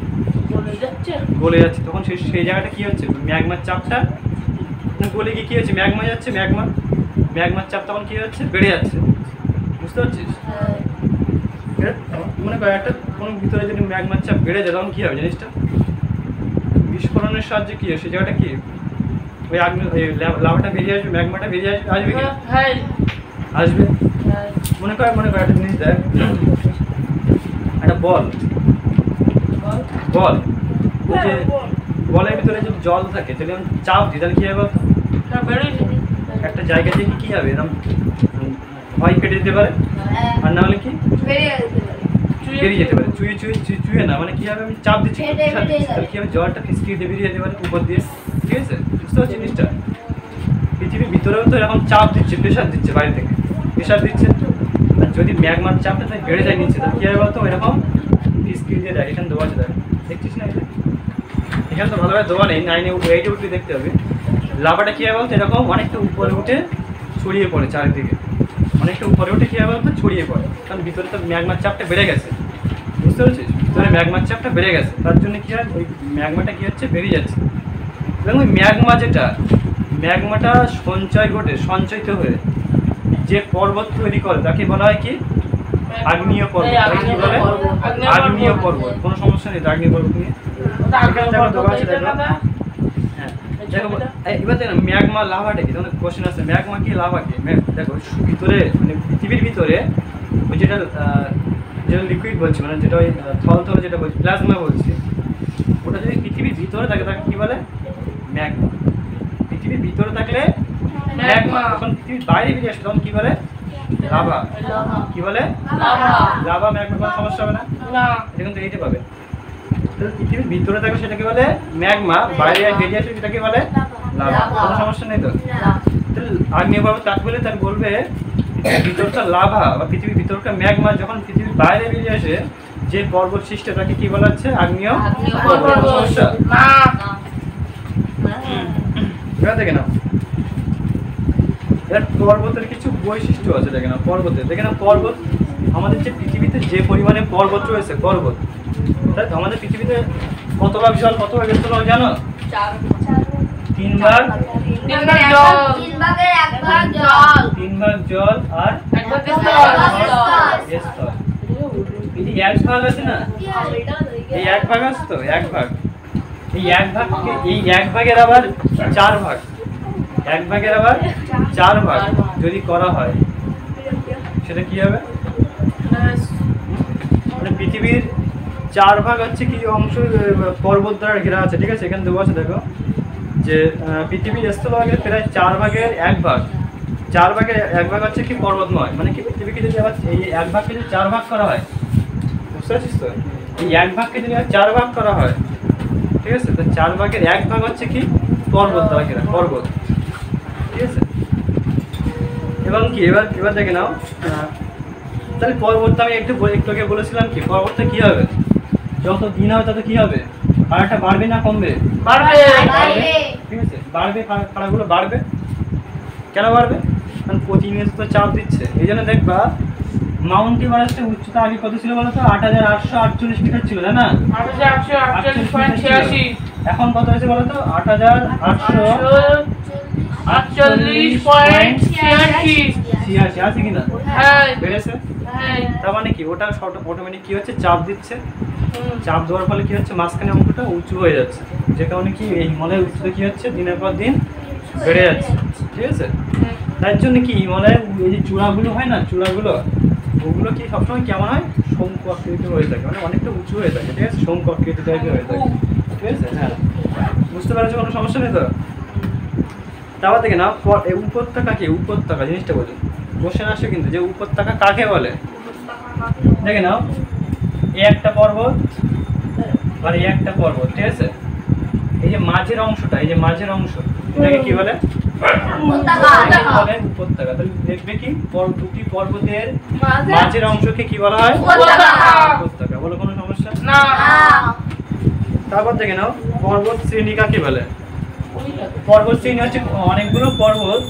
গলে যাচ্ছে। তখন সেই জায়গাটা কি হচ্ছে? ম্যাগমার চাপটা গলে গিয়ে কি হচ্ছে? ম্যাগমা যাচ্ছে, ম্যাগমার চাপ তখন কি হচ্ছে? বেড়ে যাচ্ছে। বুঝতে পারছিস? মনে কর একটা কোনো ভিতরে যদি ম্যাগমার চাপ বেড়ে যায় তখন কি হবে জিনিসটা? বিস্ফোরণের সাহায্যে কি হয় সেই জায়গাটা কি ওই লাভাটা বেরিয়ে আসবে, ম্যাগমাটা বেরিয়ে আসবে কি আসবে। মনে কর একটা জিনিস দেখ, একটা বল যে বলের ভিতরে যদি জল থাকে যদি আমি চাপ দিই তাহলে কি হবে? একটা জায়গা থেকে কি হবে? এরকম হয় কেটে যেতে পারে, আর না হলে কি বেরিয়ে যেতে পারে। চুয়ে না, মানে কি হবে? আমি চাপ দিচ্ছি, তাহলে কি হবে? জলটা ফিসকিয়ে দিয়ে বেরিয়ে যেতে পারে উপর দিয়ে। ঠিক আছে? বুঝতে পারছি জিনিসটা? পৃথিবীর ভিতরেও তো এরকম চাপ দিচ্ছে, প্রেশার দিচ্ছে, বাইরে থেকে প্রেশার দিচ্ছে। আর যদি ম্যাগমার চাপটা তাই বেড়ে যায় নিচ্ছে তাহলে কি হবে বলতো? এরকম ফিসকিয়ে দিয়ে দেয়। এখানে দেওয়া আছে, দেখ, দেখছিস না? এখানে তো ভালোভাবে দেওয়া নেই, 9 8 উঠলে দেখতে হবে। লাভাটা কি হবে বলতো? এরকম অনেকটা উপরে উঠে ছড়িয়ে পড়ে চারিদিকে, অনেকটা উপরে উঠে কি হবে বলতো? ছড়িয়ে পড়ে। কারণ ভিতরে তো ম্যাগমার চাপটা বেড়ে গেছে। বুঝতে পারছিস? ভিতরে ম্যাগমার চাপটা বেড়ে গেছে, তার জন্য কি হয়? ওই ম্যাগমাটা কি হচ্ছে? বেরিয়ে যাচ্ছে। এবং ওই ম্যাগমাটা সঞ্চয়িত হয়ে যে পর্বত তৈরি করে তাকে বলা হয় কি? আগ্নেয় পর্বত। কি বলে? আগ্নেয় পর্বত। কোনো সমস্যা নেই আগ্নেয় পর্বত নিয়ে। এবার দেখো ম্যাগমা লাভাটা কি? তোমাদের কোশ্চেন আছে ম্যাগমা কি লাভা কি? দেখো ভিতরে মানে পৃথিবীর ভিতরে ওই যেটা লিকুইড বলছি, মানে যেটা ওই থল যেটা বলছি, প্লাজমা বলছি, ওটা যদি পৃথিবীর ভিতরে থাকে তাকে কি বলে? ম্যাগমা। পৃথিবীর ভিতরে থাকলে ম্যাগমা, যখন পৃথিবীর বাইরে বেরিয়ে আসে তখন কি বলে? লাভা। কি বলে? লাভা। ম্যাগমা। কোনো সমস্যা হবে না, এটা কিন্তু এইটা পাবে। পৃথিবীর ভিতরে থাকবে সেটাকে বলে ম্যাগমা, বাইরে বেরিয়ে আসবে সেটাকে বলে লাভা। কোনো সমস্যা নেই তো? আগ্নেয় পর্বত কাকে বলে? তার বলবে ভিতরকার লাভা বা পৃথিবীর ভিতরকার ম্যাগমা যখন পৃথিবীর বাইরে বেরিয়ে আসে যে পর্বত সৃষ্টি তাকে কি বলা হচ্ছে? আগ্নেয় পর্বত। সমস্যা দেখে নাও। এর পর্বতের কিছু বৈশিষ্ট্য আছে, দেখে নাও। পর্বত আমাদের যে পৃথিবীতে যে পরিমাণে পর্বত রয়েছে, পর্বত, তাই তো আমাদের পৃথিবীতে কত ভাগ জল, কত ভাগ স্থল জানো? 3 ভাগ জল আর 1 ভাগ স্থল। এই যে 1 ভাগ আছে না, এই 1 ভাগ আছে তো, 1 ভাগ, এই 1 ভাগের আবার 4 ভাগ, 1 ভাগের আবার 4 ভাগ যদি করা হয় সেটা কি হবে? মানে পৃথিবীর 4 ভাগ হচ্ছে কি অংশ পর্বত দ্বারা ঘেরা আছে। ঠিক আছে? এখানে দেওয়া আছে, দেখো যে পৃথিবীর স্থলভাগের প্রায় 4 ভাগের 1 ভাগ, 4 ভাগের 1 ভাগ হচ্ছে কি পর্বতময়। মানে কি পৃথিবীকে যদি আবার এই 1 ভাগকে যদি 4 ভাগ করা হয়, বুঝতে পারছিস তো? এই 1 ভাগকে যদি 4 ভাগ করা হয়, ঠিক আছে, তো 4 ভাগের 1 ভাগ হচ্ছে কি পর্বত দ্বারা ঘেরা, পর্বত। ঠিক আছে? এবং কি এবার দেখে নাও, তাহলে পর্বত আমি একটু আগে বলেছিলাম কি পর্বতটা কি হবে? যত দিন হবে তত কি হবে? পাড়াটা বাড়বে না কমবে? বাড়বে। ঠিক আছে? বাড়বে, পাড়াগুলো বাড়বে। কেন বাড়বে? কারণ প্রতিনিয়ত তো চাপ দিচ্ছে। এই জন্য দেখবা মাউন্ট এভারেস্টের উচ্চতা আগে কত ছিল বলো তো? 8848 মিটার ছিল, তাই না? 8848.86। এখন কত হয়েছে বলো তো? 8848.86 আছে কিনা? বেড়েছে। তার মানে কি ওটা অটোমেটিক কি হচ্ছে? চাপ দিচ্ছে। চাপ দেওয়ার ফলে কি হচ্ছে? মাঝখানে অংশটা উঁচু হয়ে যাচ্ছে, যে কারণে কি এই হিমালয়ের উচ্চতা কি হচ্ছে? দিনের পর দিন বেড়ে যাচ্ছে। ঠিক আছে? তার জন্য কি হিমালয়ের এই যে চূড়াগুলো হয় না, চূড়াগুলো ওগুলো কি সবসময় কেমন হয়, শঙ্কু আকৃতি হয়ে থাকে, মানে অনেকটা উঁচু হয়ে থাকে, ঠিক আছে, শঙ্কু আকৃতি টাইপের হয়ে থাকে, ঠিক আছে। হ্যাঁ, বুঝতে পারছো, কোনো সমস্যা নেই তো। তারপর দেখে না উপত্যকা কি, উপত্যকা জিনিসটা বলি, কোশ্চেন আসে কিন্তু যে উপত্যকা কাকে বলে। দেখে নাও, এই একটা পর্বত আর এই একটা পর্বত, ঠিক আছে, এই যে মাঝের অংশটা, এই যে মাঝের অংশ এটাকে কি বলে, উপত্যকা। তাহলে দেখবে কি দুটি পর্বতের মাঝের অংশকে কি বলা হয়, উপত্যকা। বলো কোনো সমস্যা না। তারপর দেখে নাও পর্বত শ্রেণী কাকে বলে। পর্বত শ্রেণী হচ্ছে অনেকগুলো পর্বত,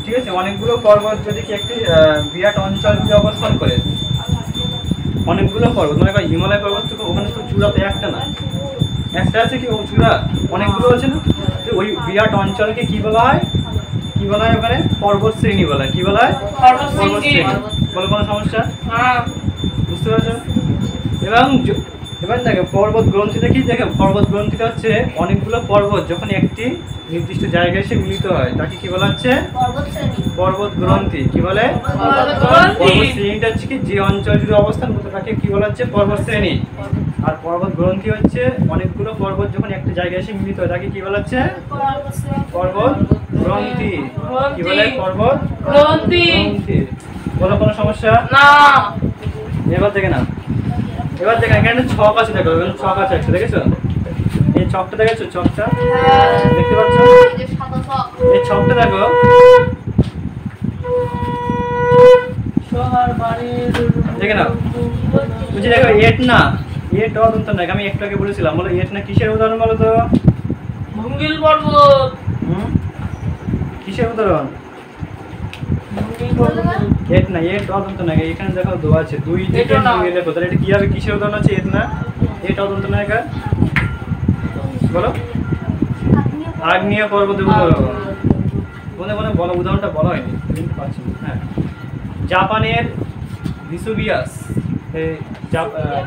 ঠিক আছে, অনেকগুলো পর্বত যদি কি একটি বিরাট অঞ্চল যদি অবস্থান করে, অনেকগুলো পর্বত, মানে হিমালয় পর্বত তো ওখানে তো চূড়া তো একটা না, একটা আছে কি ও চূড়া অনেকগুলো আছে না, তো ওই বিরাট অঞ্চলকে কি বলা হয়, কি বলা হয় ওখানে, পর্বত শ্রেণী বলা হয়। কি বলা হয়, পর্বত শ্রেণী। বলো কোনো সমস্যা, বুঝতে পারছো। এবং এবার দেখো পর্বত গ্রন্থিটা কি, দেখো পর্বত গ্রন্থিটা হচ্ছে অনেকগুলো পর্বত যখন একটি নির্দিষ্ট জায়গায় এসে মিলিত হয় তাকে কি বলা হচ্ছে, পর্বত গ্রন্থি। কি বলে, পর্বত শ্রেণীটা হচ্ছে কি যে অঞ্চল যদি অবস্থান করতে তাকে কি বলা হচ্ছে, পর্বত শ্রেণী। আর পর্বত গ্রন্থি হচ্ছে অনেকগুলো পর্বত যখন একটা জায়গায় এসে মিলিত হয় তাকে কি বলা হচ্ছে, পর্বত গ্রন্থি। কি বলে, পর্বত গ্রন্থি। বলো কোনো সমস্যা না। এবার দেখে না, এবার দেখেন এখানে ছক আছে, দেখো ছক আছে একটা, দেখেছো এই ছকটা, দেখেছো ছকটা দেখতে পাচ্ছ, এই ছকটা দেখো, দেখে নাও বুঝি, দেখো এট না, এট অদন্ত না, আমি একটু আগে বলেছিলাম, বলো এট না কিসের উদাহরণ বলো তো, ভঙ্গিল পর্বত। কিসের উদাহরণ, এট না, এট অদন্ত না, এখানে দেখো দো আছে, দুই দিকে লেখো, তাহলে এটা কি হবে, কিসের উদাহরণ আছে, এট না, এট অদন্ত না, একা বলো, আগ্নেয় পর্বতের উদাহরণ। মনে বলো, উদাহরণটা বলা হয়নি, বুঝতে পারছি। হ্যাঁ, জাপানের ভিসুভিয়াস,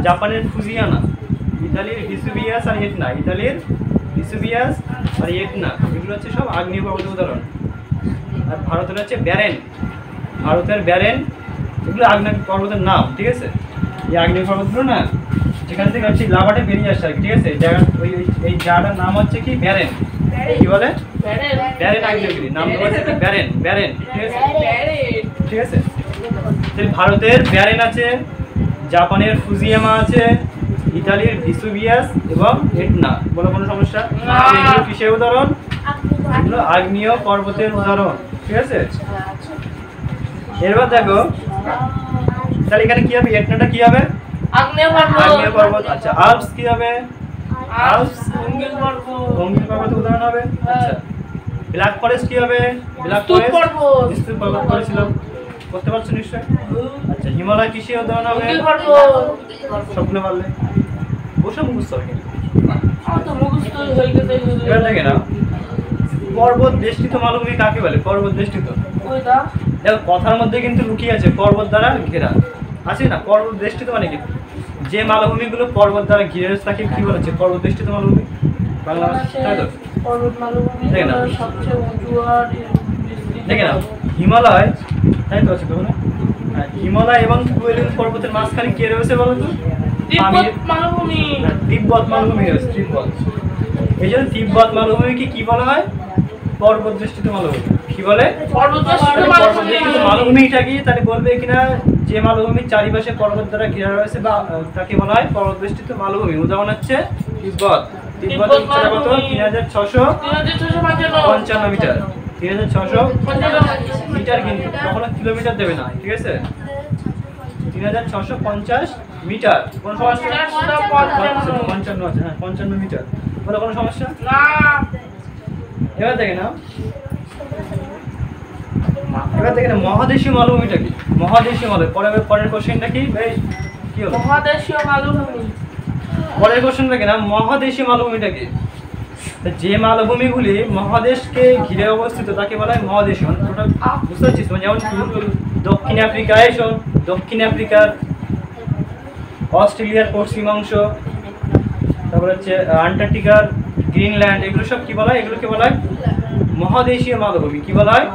জাপানের ফুজিয়ানা, ইতালির ভিসুভিয়াস আর এটনা, ইতালির ভিসুভিয়াস আর এটনা, এগুলো হচ্ছে সব আগ্নেয় পর্বতের উদাহরণ। আর ভারতের হচ্ছে ব্যারেন, ভারতের ব্যারেন, এগুলো আগ্নেয় পর্বতের নাম, ঠিক আছে। এই আগ্নেয় পর্বতগুলো না যেখান থেকে হচ্ছে লাভাটা বেরিয়ে আসছে আর কি, ঠিক আছে, এই জায়গাটার নাম হচ্ছে কি, ব্যারেন। কি বলে, ব্যারেন আগ্নেয়গিরি, নাম হচ্ছে কি, ব্যারেন, ব্যারেন, ঠিক আছে, ঠিক আছে। ভারতের ব্যারেন আছে, জাপানের ফুজিয়ামা আছে, ইতালির ভিসুভিয়াস এবং এটনা। বলো কোনো সমস্যা, এগুলো কিসের উদাহরণ, এগুলো আগ্নেয় পর্বতের উদাহরণ, ঠিক আছে। এরপর দেখো তাহলে এখানে কি হবে, এটনাটা কি হবে, আগ্নেয় পর্বত। আগ্নেয় পর্বত। আচ্ছা, আল্পস কি হবে, আল্পস ভঙ্গিল পর্বত। ভঙ্গিল পর্বতের উদাহরণ হবে। আচ্ছা, ব্ল্যাক ফরেস্ট কি হবে, ব্ল্যাক ফরেস্ট পর্বত, স্তূপ পর্বত করেছিলাম, করতে পারছো নিশ্চয়। আচ্ছা, হিমালয় কিসের উদাহরণ হবে, ভঙ্গিল পর্বত। সবগুলো পারলে বসে মুখস্থ হবে। আমার তো মুখস্থ হয়ে গেছে। এবার দেখে না পর্বত বেষ্টিত মালভূমি কাকে বলে, পর্বত বেষ্টিত। ওইটা দেখো কথার মধ্যে কিন্তু লুকিয়ে আছে, পর্বত দ্বারা ঘেরা আছে না, পর্বত বেষ্টিত মানে কি, যে মালভূমিগুলো পর্বত দ্বারা ঘিরে রয়েছে তাকে কি বলেছে, পর্বত বেষ্টিত মালভূমি, বাংলা তাই তো। পর্বত মালভূমি সবচেয়ে উঁচু আর দেখে না হিমালয়, তাই তো আছে তো না, হিমালয় এবং কুয়েলিন পর্বতের মাঝখানে কে রয়েছে বলো তো, তিব্বত মালভূমি। তিব্বত মালভূমি রয়েছে, তিব্বত। এই জন্য তিব্বত মালভূমিকে কি বলা হয়, পর্বত বেষ্টিত মালভূমি। কি বলে, পর্বত বেষ্টিত মালভূমিটা কি, তাহলে বলবে কিনা যে মালভূমির চারিপাশে পর্বত দ্বারা ঘেরা রয়েছে বা তাকে বলা হয় পর্বত বেষ্টিত মালভূমি। উদাহরণ হচ্ছে তিব্বত, তিব্বতের উচ্চতা কত, 3655 মিটার, 3655 মিটার, কিন্তু কখনো কিলোমিটার দেবে না, ঠিক আছে, 3650 মিটার। কোনো সমস্যা, 55 আছে, হ্যাঁ 55 মিটার, বলে কোনো সমস্যা না। এবার দেখে না, এবার দেখে না মহাদেশীয় মালভূমিটা কি, মহাদেশীয় মালভূমি, পরের কোশ্চেনটা কি ভাই, কি হলো মহাদেশীয় মালভূমি, পরের কোশ্চেনটা কি না, মহাদেশীয় মালভূমিটা কি, যে মালভূমিগুলি মহাদেশকে ঘিরে অবস্থিত তাকে বলা হয় মহাদেশীয়। বুঝতে পারছিস, যেমন দক্ষিণ আফ্রিকায়, দক্ষিণ আফ্রিকার, অস্ট্রেলিয়ার পশ্চিমাংশ, তারপর হচ্ছে আন্টার্কটিকার, গ্রিনল্যান্ড, এগুলো সব কি বলা হয়, এগুলোকে বলা হয় মহাদেশীয় মালভূমি কি বলা হয়?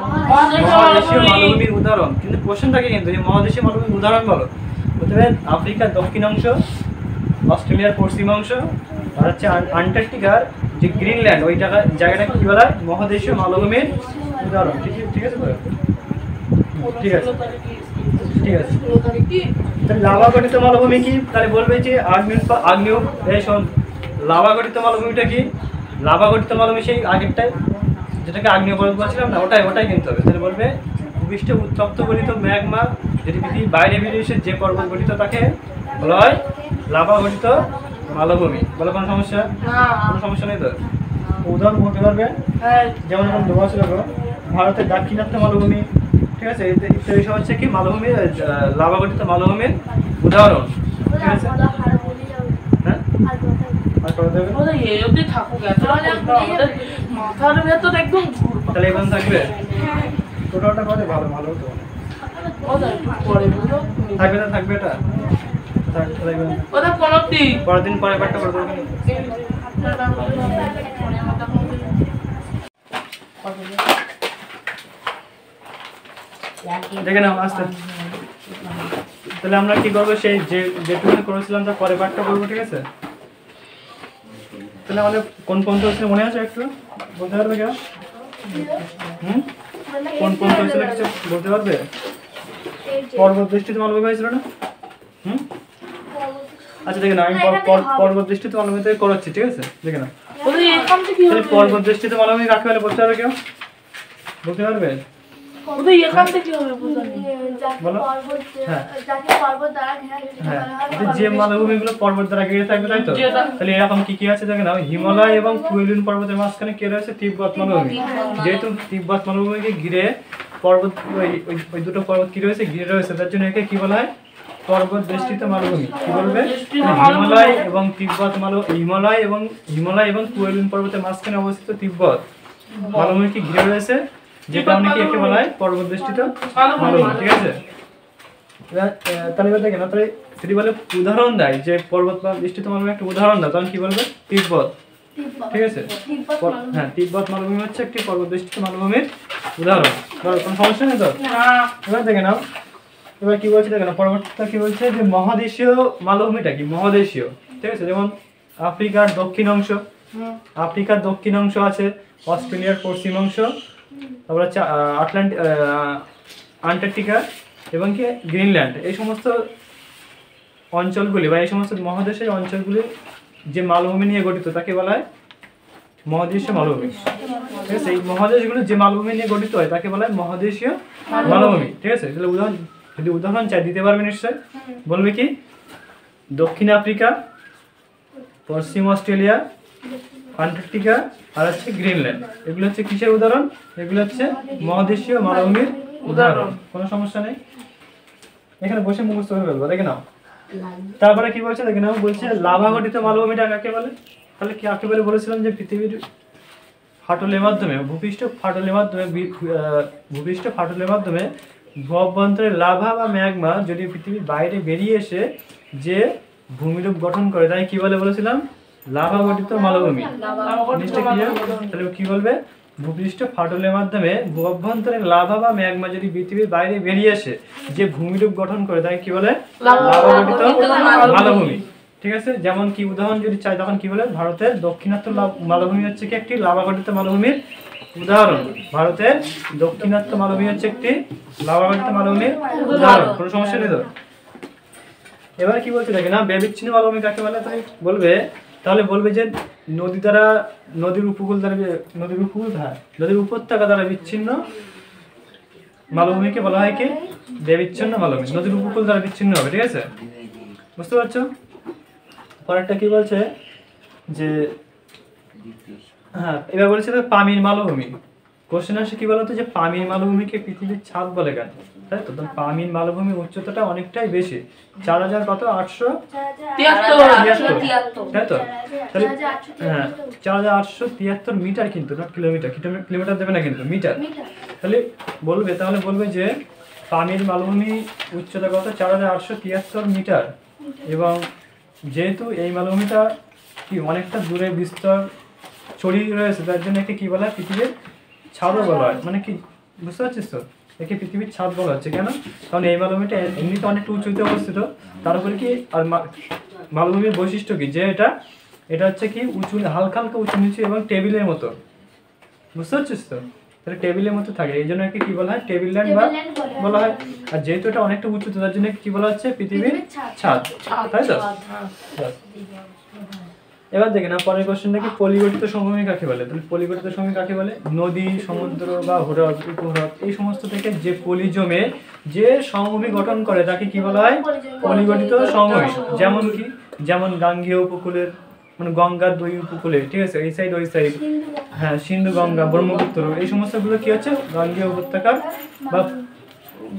মহাদেশীয় মালভূমির উদাহরণ। কিন্তু কোশ্চেন থাকে কিন্তু যে মহাদেশীয় মালভূমির উদাহরণ বলো। বলতে পারেন আফ্রিকার দক্ষিণাংশ, অস্ট্রেলিয়ার পশ্চিমাংশ, আর হচ্ছে আন্টার্কটিকার যে গ্রিনল্যান্ড ওই জায়গাটা কি বলা হয়? মহাদেশীয় মালভূমির উদাহরণ। ঠিক আছে তো? ঠিক আছে ঠিক আছে। তাহলে লাভা গঠিত মালভূমি কি? তাহলে বলবে যে আগ্নেয় এই শোন, লাভা গঠিত মালভূমিটা কি? লাভা গঠিত মালভূমি সেই আগেরটাই, যেটাকে আগ্নেয় পর্বত বলছিলাম না, ওটাই কিনতে হবে। তাহলে বলবে ভূপৃষ্ঠে উত্তপ্ত গঠিত ম্যাগমা যদি পৃথিবীর বাইরে বেরিয়ে এসে যে পর্বত গঠিত তাকে বলা হয় লাভা গঠিত মালভূমি। বলো কোনো সমস্যা? কোনো সমস্যা নেই তো? উদাহরণ বলতে পারবে যেমন এখন দেওয়া ছিল ভারতের দাক্ষিণাত্য মালভূমি, ঠিক আছে? এইসব হচ্ছে কি মালভূমি, লাভা গঠিত মালভূমির উদাহরণ। ঠিক আছে? হ্যাঁ আর করে দেবে তাহলে এবার থাকবে টোটালটা করে ভালো ভালো হতো। থাকবে না থাকবে এটা পরের দিন পরে একটা করে দেবেন। দেখে নাও আস্তে। তাহলে আমরা কি করবো, সেই যেটুকু করেছিলাম তার পরে পাঠটা করবো। ঠিক আছে? তাহলে আমাদের কোন পর্যন্ত হচ্ছিল মনে আছে? একটু বলতে পারবে কেউ? কোন পর্যন্ত হচ্ছিল কিছু বলতে পারবে? পর্বত দৃষ্টিতে মালভূমি হয়েছিল না? আচ্ছা দেখে না, আমি পর্বত দৃষ্টিতে মালভূমি থেকে করাচ্ছি। ঠিক আছে? দেখে না পর্বত দৃষ্টিতে মালভূমি কাকে বলে বলতে পারবে কেউ? বলতে পারবে? যে মালভূমিগুলো পর্বত দ্বারা ঘিরে থাকবে, তাই তো? তাহলে এরকম কি কি আছে দেখে নাও। হিমালয় এবং কুইলুন পর্বতের মাঝখানে কে রয়েছে? তিব্বত মালভূমি। যেহেতু তিব্বত মালভূমিকে ঘিরে পর্বত, ওই দুটো পর্বত কি রয়েছে? ঘিরে রয়েছে, তার জন্য একে কি বলা হয়? পর্বত বেষ্টিত মালভূমি। কি বলবে? হিমালয় এবং তিব্বত হিমালয় এবং কুইলুন পর্বতের মাঝখানে অবস্থিত তিব্বত মালভূমিকে ঘিরে রয়েছে, যে কারণে কি একে বলা হয় পর্বত বেষ্টিত মালভূমি। ঠিক আছে? তাহলে এবার দেখেন, তাহলে যদি বলে উদাহরণ দেয় যে পর্বত বা বেষ্টিত মালভূমি একটা উদাহরণ দাও, তখন কি বলবে? তিব্বত। ঠিক আছে? হ্যাঁ, তিব্বত মালভূমি হচ্ছে একটি পর্বত বেষ্টিত মালভূমির উদাহরণ। কোনো সমস্যা নেই তো? এবার দেখে নাও, এবার কি বলছে দেখে নাও, পরবর্তীটা কি বলছে যে মহাদেশীয় মালভূমিটা কি? মহাদেশীয়। ঠিক আছে? যেমন আফ্রিকার দক্ষিণাংশ আছে, অস্ট্রেলিয়ার পশ্চিমাংশ, তারপর হচ্ছে আন্টার্কটিকা এবং কি গ্রিনল্যান্ড। এই সমস্ত অঞ্চলগুলি বা এই সমস্ত মহাদেশের অঞ্চলগুলি যে মালভূমি নিয়ে গঠিত তাকে বলা হয় মহাদেশীয় মালভূমি। ঠিক আছে? এই মহাদেশগুলো যে মালভূমি নিয়ে গঠিত হয় তাকে বলা হয় মহাদেশীয় মালভূমি। ঠিক আছে? তাহলে যদি উদাহরণ চাই দিতে পারবে নিশ্চয়। বলবে কি? দক্ষিণ আফ্রিকা, পশ্চিম অস্ট্রেলিয়া, আন্টার্কটিকা আর হচ্ছে গ্রিনল্যান্ড। এগুলো হচ্ছে কিসের উদাহরণ? এগুলো হচ্ছে মহাদেশীয় মালভূমির উদাহরণ। কোনো সমস্যা নেই, এখানে বসে মুখস্থ হয়ে ফেলবো। দেখে নাও তারপরে কি বলছে দেখে নাও, বলছে লাভা গঠিত মালভূমিটা কাকে বলে? তাহলে কি কাকে বলে বলেছিলাম যে পৃথিবীর ফাটলের মাধ্যমে, ভূপৃষ্ঠ ফাটলের মাধ্যমে ভূঅভ্যন্তরে লাভা বা ম্যাগমা যদি পৃথিবীর বাইরে বেরিয়ে এসে যে ভূমিরূপ গঠন করে তাই কি বলে বলেছিলাম? লাভা গঠিত মালভূমি। নিশ্চয় ক্লিয়ার? তাহলে কি বলবে? ভূপৃষ্ঠ ফাটলের মাধ্যমে ভূঅভ্যন্তরে লাভা বা ম্যাগমা যদি পৃথিবীর বাইরে বেরিয়ে আসে যে ভূমিরূপ গঠন করে তাই কি বলে? লাভা গঠিত মালভূমি। ঠিক আছে? যেমন কি উদাহরণ যদি চাই তখন কি বলে? ভারতের দক্ষিণাত্য মালভূমি হচ্ছে কি একটি লাভা গঠিত মালভূমির উদাহরণ। ভারতের দক্ষিণাত্য মালভূমি হচ্ছে একটি লাভা গঠিত মালভূমির উদাহরণ। কোনো সমস্যা নেই তো? এবার কি বলছে দেখে না, ব্যবিচ্ছিন্ন মালভূমি কাকে বলে? তাহলে বলবে যে নদীর উপত্যকা দ্বারা বিচ্ছিন্ন মালভূমিকে বলা হয় কি? ব্যবিচ্ছিন্ন মালভূমি। নদীর উপকূল দ্বারা বিচ্ছিন্ন হবে। ঠিক আছে? বুঝতে পারছো? পরেরটা কি বলছে যে হ্যাঁ, এবার বলছে পামির মালভূমি। কোশ্চেন আসে কি বলতো যে পামির মালভূমিকে পৃথিবীর ছাদ বলে কেন? তাই তো? পামির মালভূমির উচ্চতাটা অনেকটাই বেশি, 4873, তাই তো? তাহলে হ্যাঁ 4873 মিটার, কিন্তু নট কিলোমিটার। কিলোমিটার দেবে না কিন্তু, মিটার। তাহলে বলবে যে পামির মালভূমি উচ্চতা কত? 4873 মিটার। এবং যেহেতু এই মালভূমিটা কি অনেকটা দূরে বিস্তর ছড়িয়ে রয়েছে তার জন্য একে কি বলা হয়? পৃথিবীর ছাদও বলা হয়, মানে কি বুঝতে পারছিস তো, একে পৃথিবীর ছাদ বলা হচ্ছে। কেন? কারণ এই মালভূমিটা এমনিতে অনেকটা উঁচুতে অবস্থিত, তার উপরে কি আর মালভূমির বৈশিষ্ট্য কি, যে এটা হচ্ছে কি উঁচু, হালকা হালকা উঁচু নিচু এবং টেবিলের মতো, বুঝতে পারছিস তো, তাহলে টেবিলের মতো থাকে, এই জন্য একে কি বলা হয়, টেবিল ল্যান্ড বা বলা হয়। আর যেহেতু এটা অনেকটা উঁচুতে, তার জন্য কি বলা হচ্ছে, পৃথিবীর ছাদ, তাই তো? এবার দেখে না পরের কোশ্চেনটা কি, পলিগঠিত সমভূমি কাকে বলে? তাহলে পলিগঠিত সমভূমি কাকে বলে? নদী, সমুদ্র বা হ্রদ, উপহ্রদ এই সমস্ত থেকে যে পলি জমে যে সমভূমি গঠন করে তাকে কি বলা হয়, পলিগঠিত সমভূমি। যেমন কি, যেমন গাঙ্গেয় উপকূলের, মানে গঙ্গার দুই উপকূলে, ঠিক আছে, এই সাইড ওই সাইড, হ্যাঁ, সিন্ধু, গঙ্গা, ব্রহ্মপুত্র, এই সমস্তগুলো কি হচ্ছে, গাঙ্গেয় উপত্যকা বা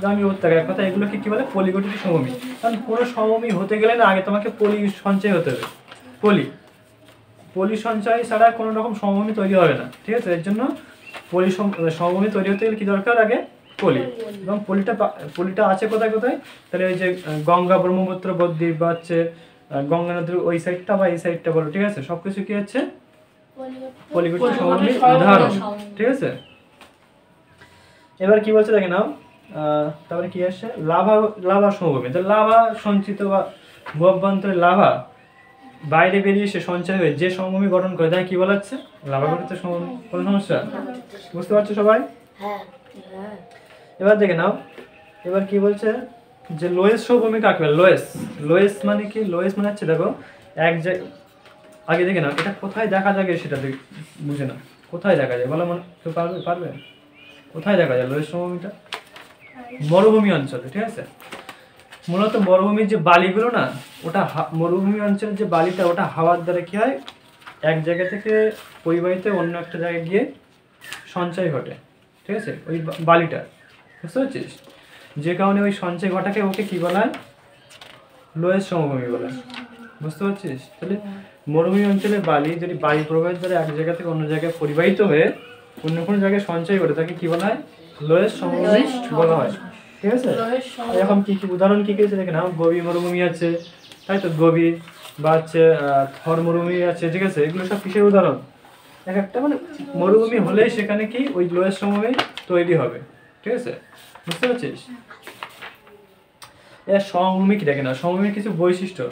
গাঙ্গেয় উপত্যকা, এক কথা এগুলোকে কি বলে, পলিগঠিত সমভূমি। কারণ কোনো সমভূমি হতে গেলে না আগে তোমাকে পলি সঞ্চয় হতে হবে, পলি সঞ্চয় ছাড়া কোনো রকম সমভূমি তৈরি হবে না, ঠিক আছে। এর জন্য সমভূমি তৈরি হতে গেলে কি দরকার, আগে পলি। এবং পলিটা আছে কোথায় কোথায়, তাহলে ওই যে গঙ্গা, ব্রহ্মপুত্র, বদ্বীপ বা হচ্ছে গঙ্গা নদীর ওই সাইডটা বা এই সাইডটা বলো, ঠিক আছে, সবকিছু কি হচ্ছে পলিগঠিত সমভূমির উদাহরণ, ঠিক আছে। এবার কি বলছে দেখে নাও, তারপরে কি আসছে, লাভা সমভূমি। তো লাভা সঞ্চিত বা ভূঅভ্যন্তরে লাভা বাইরে বেরিয়ে এসে সঞ্চয় হয়ে যে সমভূমি গঠন করে তাই কি বলা হচ্ছে, লাভা গঠিত সমভূমি। কোনো সমস্যা বুঝতে পারছো সবাই? এবার দেখে নাও, এবার কি বলছে যে লোয়েস সমভূমি কাকে বলে? লোয়েস মানে কি, লোয়েস মানে হচ্ছে দেখো এক জায়গায়, আগে দেখে নাও এটা কোথায় দেখা যায় সেটা বুঝে না, কোথায় দেখা যায় বলো, মানে কেউ পারবে কোথায় দেখা যায় লোয়েস সমভূমিটা? মরুভূমি অঞ্চলে, ঠিক আছে। মূলত মরুভূমির যে বালিগুলো না, ওটা মরুভূমি অঞ্চলের যে বালিটা, ওটা হাওয়ার দ্বারা কি হয়, এক জায়গা থেকে পরিবাহিত অন্য একটা জায়গায় গিয়ে সঞ্চয় ঘটে, ঠিক আছে, ওই বালিটা, বুঝতে পারছিস? যে কারণে ওই সঞ্চয় ঘটাকে ওকে কি বলা হয়, লোয়েস সমভূমি বলে, বুঝতে পারছিস? তাহলে মরুভূমি অঞ্চলের বালি যদি বায়ু প্রবাহের দ্বারা এক জায়গা থেকে অন্য জায়গায় পরিবাহিত হয়ে অন্য কোনো জায়গায় সঞ্চয় করে তাকে কি বলা হয়, লোয়েস সমভূমি বলা হয়, ঠিক আছে। এখন কি কি উদাহরণ কি কি আছে দেখে নাও, গভীর মরুভূমি আছে, তাই তো, গভীর বা হচ্ছে থর মরুভূমি আছে, ঠিক আছে, এগুলো সব কিসের উদাহরণ? এক একটা মানে মরুভূমি হলেই সেখানে কি ওই লোয়েস সমভূমি তৈরি হবে, ঠিক আছে, বুঝতে পারছিস? এর সমভূমি কি দেখে না, সমভূমির কিছু বৈশিষ্ট্য।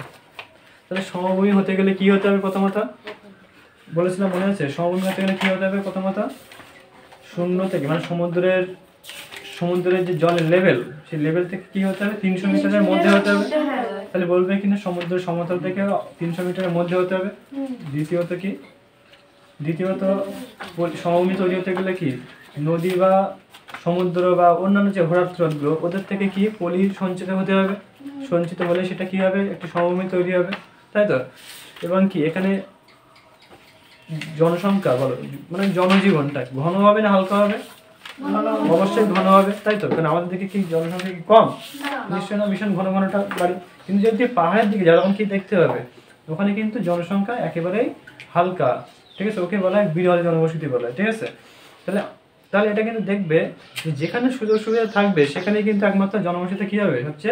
তাহলে সমভূমি হতে গেলে কি হতে হবে প্রথমত, বলেছিলাম মনে আছে, সমভূমি হতে গেলে কি হতে হবে প্রথমত, শূন্য থেকে মানে সমুদ্রের যে জলের লেভেল, সেই লেভেল থেকে কি হতে হবে, 300 মিটারের মধ্যে হতে হবে। তাহলে বলবে কিনা সমুদ্রের সমতল থেকে 300 মিটারের মধ্যে হতে হবে। দ্বিতীয়ত সমভূমি তৈরি হতে গেলে কি, নদী বা সমুদ্র বা অন্যান্য যে হ্রদগুলো ওদের থেকে কি পলি সঞ্চিত হতে হবে, সঞ্চিত হলে সেটা কি হবে, একটি সমভূমি তৈরি হবে, তাই তো। এবং কি এখানে জনসংখ্যা বলো, মানে জনজীবনটা ঘন হবে না হালকা হবে, অবশ্যই ঘন হবে, তাই তো, কারণ আমাদের দিকে কি জনসংখ্যা কি কম, নিশ্চয় না, ভীষণ ঘন ঘনটা বাড়ি। কিন্তু যদি পাহাড়ের দিকে যাও তখন কি দেখতে হবে, ওখানে কিন্তু জনসংখ্যা একেবারেই হালকা, ঠিক আছে, ওকে বলা হয় বিরল জনবসতি বলা হয়, ঠিক আছে। তাহলে এটা কিন্তু দেখবে যে যেখানে সুযোগ সুবিধা থাকবে সেখানে কিন্তু একমাত্র জনবসতি কি হবে, হচ্ছে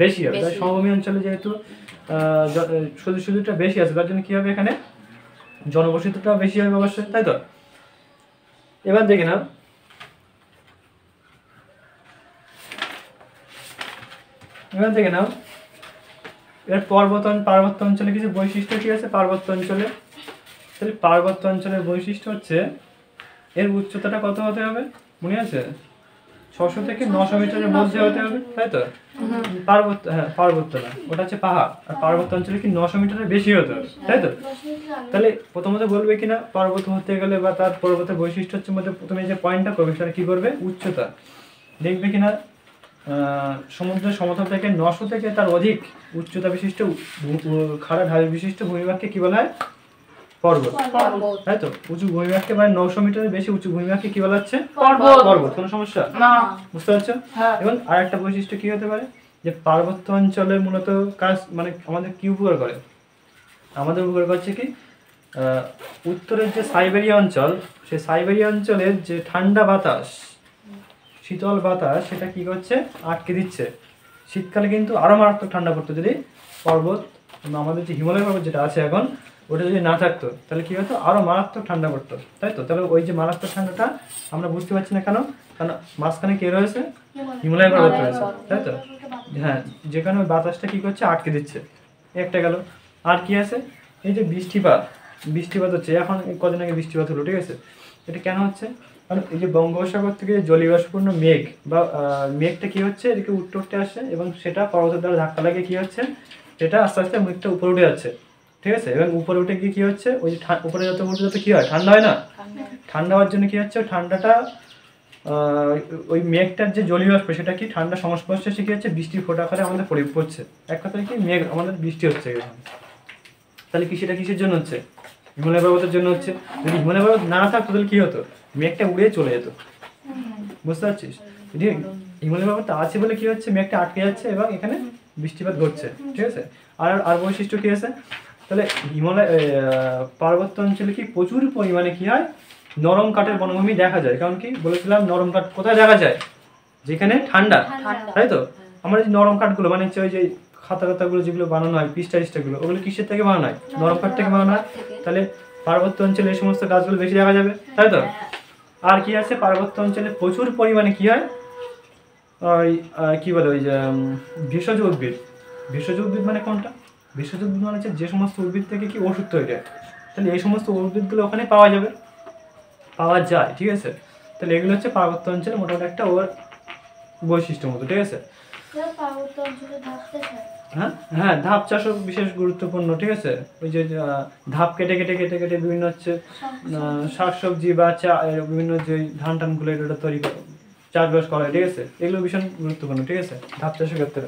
বেশি হবে। তাই সমভূমি অঞ্চলে যেহেতু সুযোগ সুবিধাটা বেশি আছে, তার জন্য কি হবে, এখানে জনবসতিটা বেশি হবে অবশ্যই, তাই তো। এবার দেখে নাও, এর পার্বত্য অঞ্চলে কিছু বৈশিষ্ট্য কি আছে পার্বত্য অঞ্চলে। তাহলে পার্বত্য অঞ্চলের বৈশিষ্ট্য হচ্ছে এর উচ্চতাটা কত হতে হবে, মনে আছে, 600 থেকে 900 মিটারের মধ্যে হতে হবে, তাই তো। পার্বত্য না, ওটা হচ্ছে পাহাড়, আর পার্বত্য অঞ্চলে কি 900 মিটারের বেশি হতে হবে, তাই তো। তাহলে প্রথমত বলবে কিনা পার্বত্য হতে গেলে বা তার পর্বতের বৈশিষ্ট্য হচ্ছে মধ্যে প্রথমে যে পয়েন্টটা করবে সেটা কি করবে, উচ্চতা। দেখবে কিনা সমুদ্রের সমতল থেকে 900 থেকে তার অধিক উচ্চতা বিশিষ্ট খাড়া ঢাল বিশিষ্ট ভূমিভাগকে কি বলা হয়, পর্বত, তাই তো। উঁচু ভূমিভাগকে মানে 900 মিটারের বেশি উঁচু ভূমিভাগকে কি বলা হচ্ছে, পর্বত। কোনো সমস্যা না, বুঝতে পারছো? এবং আরেকটা বৈশিষ্ট্য কি হতে পারে, যে পার্বত্য অঞ্চলের মূলত কাজ মানে আমাদের কি উপকার করে, আমাদের উপকার করছে কি, উত্তরের যে সাইবেরিয়া অঞ্চল, সেই সাইবেরিয়া অঞ্চলের যে ঠান্ডা বাতাস, শীতল বাতাস, সেটা কি করছে, আটকে দিচ্ছে। শীতকালে কিন্তু আরো মারাত্মক ঠান্ডা পড়তো যদি আমাদের যে হিমালয় পর্বত যেটা আছে এখন, ওটা যদি না থাকতো তাহলে কি হতো, আরো মারাত্মক ঠান্ডা পড়তো, তাই তো? তাহলে ওই যে মারাত্মক ঠান্ডাটা আমরা বুঝতে পারছি না কেন, কারণ মাঝখানে কে রয়েছে, হিমালয় পর্বত রয়েছে, তাই তো? হ্যাঁ, যেখানে ওই বাতাসটা কি করছে, আটকে দিচ্ছে। একটা গেল। আর কি আছে, এই যে বৃষ্টিপাত হচ্ছে এখন, কদিন আগে বৃষ্টিপাত হলো, ঠিক আছে? এটা কেন হচ্ছে, কারণ এই যে বঙ্গোপসাগর থেকে জলীয়বাষ্পপূর্ণ মেঘ বা মেঘটা কি হচ্ছে, এদিকে উঠতে উঠতে আসছে এবং সেটা পর্বতের দ্বারা ধাক্কা লাগে কি হচ্ছে, সেটা আস্তে আস্তে মেঘটা উপরে উঠে যাচ্ছে, ঠিক আছে? এবং উপরে উঠে গিয়ে কি হচ্ছে, ওই যে উপরে যত উঠে যত কি হয়, ঠান্ডা হয় না? ঠান্ডা হওয়ার জন্য কি হচ্ছে, ঠান্ডাটা ওই মেঘটার যে জলীয়বাষ্প সেটা কি ঠান্ডা সংস্পর্শে এসে কি হচ্ছে, বৃষ্টির ফোঁটা আকারে আমাদের পড়ছে। এক কথায় কি, মেঘ আমাদের বৃষ্টি হচ্ছে এখানে। তাহলে কি সেটা কিসের জন্য হচ্ছে, হিমালয় পর্বতের জন্য হচ্ছে। যদি হিমালয় পর্বত না থাকতো তাহলে কি হতো, মেঘটা উড়ে চলে যেত, বুঝতে পারছিস? যদি হিমালয় পর্বত আছে বলে কি হচ্ছে, মেঘটা আটকে যাচ্ছে এবং এখানে বৃষ্টিপাত ঘটছে, ঠিক আছে? আর বৈশিষ্ট্য কি আছে, তাহলে হিমালয় পার্বত্য অঞ্চলে কি প্রচুর পরিমাণে কি হয়, নরম কাঠের বনভূমি দেখা যায়। কারণ কি বলেছিলাম, নরম কাঠ কোথায় দেখা যায়, যেখানে ঠান্ডা, তাই তো? আমরা যে নরম কাঠগুলো মানে হচ্ছে ওই যে খাতাগুলো যেগুলো বানানো হয়, পিস্টাগুলো, ওগুলো কিসের থেকে বানানো হয়, নরম কাঠ থেকে বানানো হয়। তাহলে পার্বত্য অঞ্চলে এই সমস্ত গাছগুলো বেশি দেখা যাবে, তাই তো? আর কি আছে, পার্বত্য অঞ্চলে প্রচুর পরিমাণে কি হয়, ওই কি বলে, ওই যে ভেষজ উদ্ভিদ মানে কোনটা, ভেষজ উদ্ভিদ মানে হচ্ছে যে সমস্ত উদ্ভিদ থেকে কি ওষুধ তৈরি হয়। তাহলে এই সমস্ত উদ্ভিদগুলো ওখানে পাওয়া যায়, ঠিক আছে? তাহলে এগুলো হচ্ছে পার্বত্য অঞ্চলে মোটামুটি একটা ওর বৈশিষ্ট্য মতো, ঠিক আছে? হ্যাঁ, ধাপ চাষও বিশেষ গুরুত্বপূর্ণ, ঠিক আছে? ওই যে ধাপ কেটে বিভিন্ন হচ্ছে শাকসবজি বা বিভিন্ন যে ধান টানগুলো এটা তৈরি করে চাষবাস করা হয়, ঠিক আছে? এগুলো ভীষণ গুরুত্বপূর্ণ, ঠিক আছে, ধাপ চাষের ক্ষেত্রে,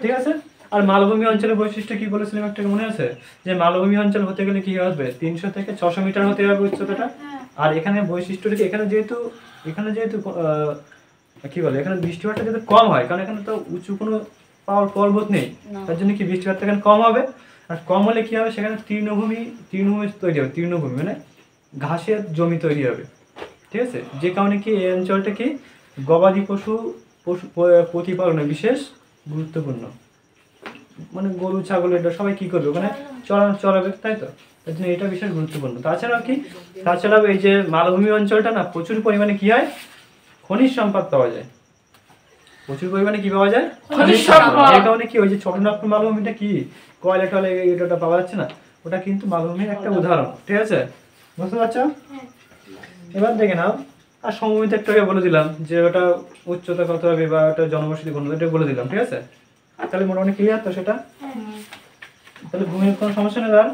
ঠিক আছে? আর মালভূমি অঞ্চলের বৈশিষ্ট্য কি বলেছিলাম একটা, মনে আছে? যে মালভূমি অঞ্চল হতে গেলে কি হবে, 300 থেকে 600 মিটার হতে হবে উচ্চতাটা। আর এখানে বৈশিষ্ট্যটা কি, এখানে যেহেতু কি বলে, এখানে বৃষ্টিপাতটা যাতে কম হয়, কারণ এখানে তো উঁচু কোনো পর্বত নেই, তার জন্য কি বৃষ্টিপাতটা এখানে কম হবে। আর কম হলে কি হবে, সেখানে তৃণভূমি তৈরি হবে, তৃণভূমি মানে ঘাসের জমি তৈরি হবে, ঠিক আছে? যে কারণে কি এই অঞ্চলটা কি গবাদি পশু প্রতিপালনে বিশেষ গুরুত্বপূর্ণ, মানে গরু ছাগল এটা সবাই কি করবে ওখানে, চড়াবে, তাই তো? তার জন্য এটা বিশেষ গুরুত্বপূর্ণ। তাছাড়াও এই যে মালভূমি অঞ্চলটা না, প্রচুর পরিমাণে কি হয়, খনিজ সম্পদ পাওয়া যায়, প্রচুর পরিমাণে কি পাওয়া যায়, খনিজ সম্পদ। এই কারণে কি ওই যে ছোটনাগপুর মালভূমিটা কি কয়লা টয়লা এটা পাওয়া যাচ্ছে না, ওটা কিন্তু মালভূমির একটা উদাহরণ, ঠিক আছে? বুঝতে পারছো? এবার দেখে নাও, আর সমভূমিতে একটু আগে বলে দিলাম যে ওটা উচ্চতা কত হবে বা ওটা জনবসতি ঘনত্ব, এটা বলে দিলাম, ঠিক আছে? তাহলে মোটামুটি ক্লিয়ার তো সেটা? তাহলে ভূমির কোনো সমস্যা নেই আর?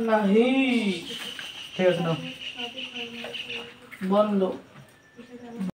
नहीं, ঠিক আছে, নাও बंद।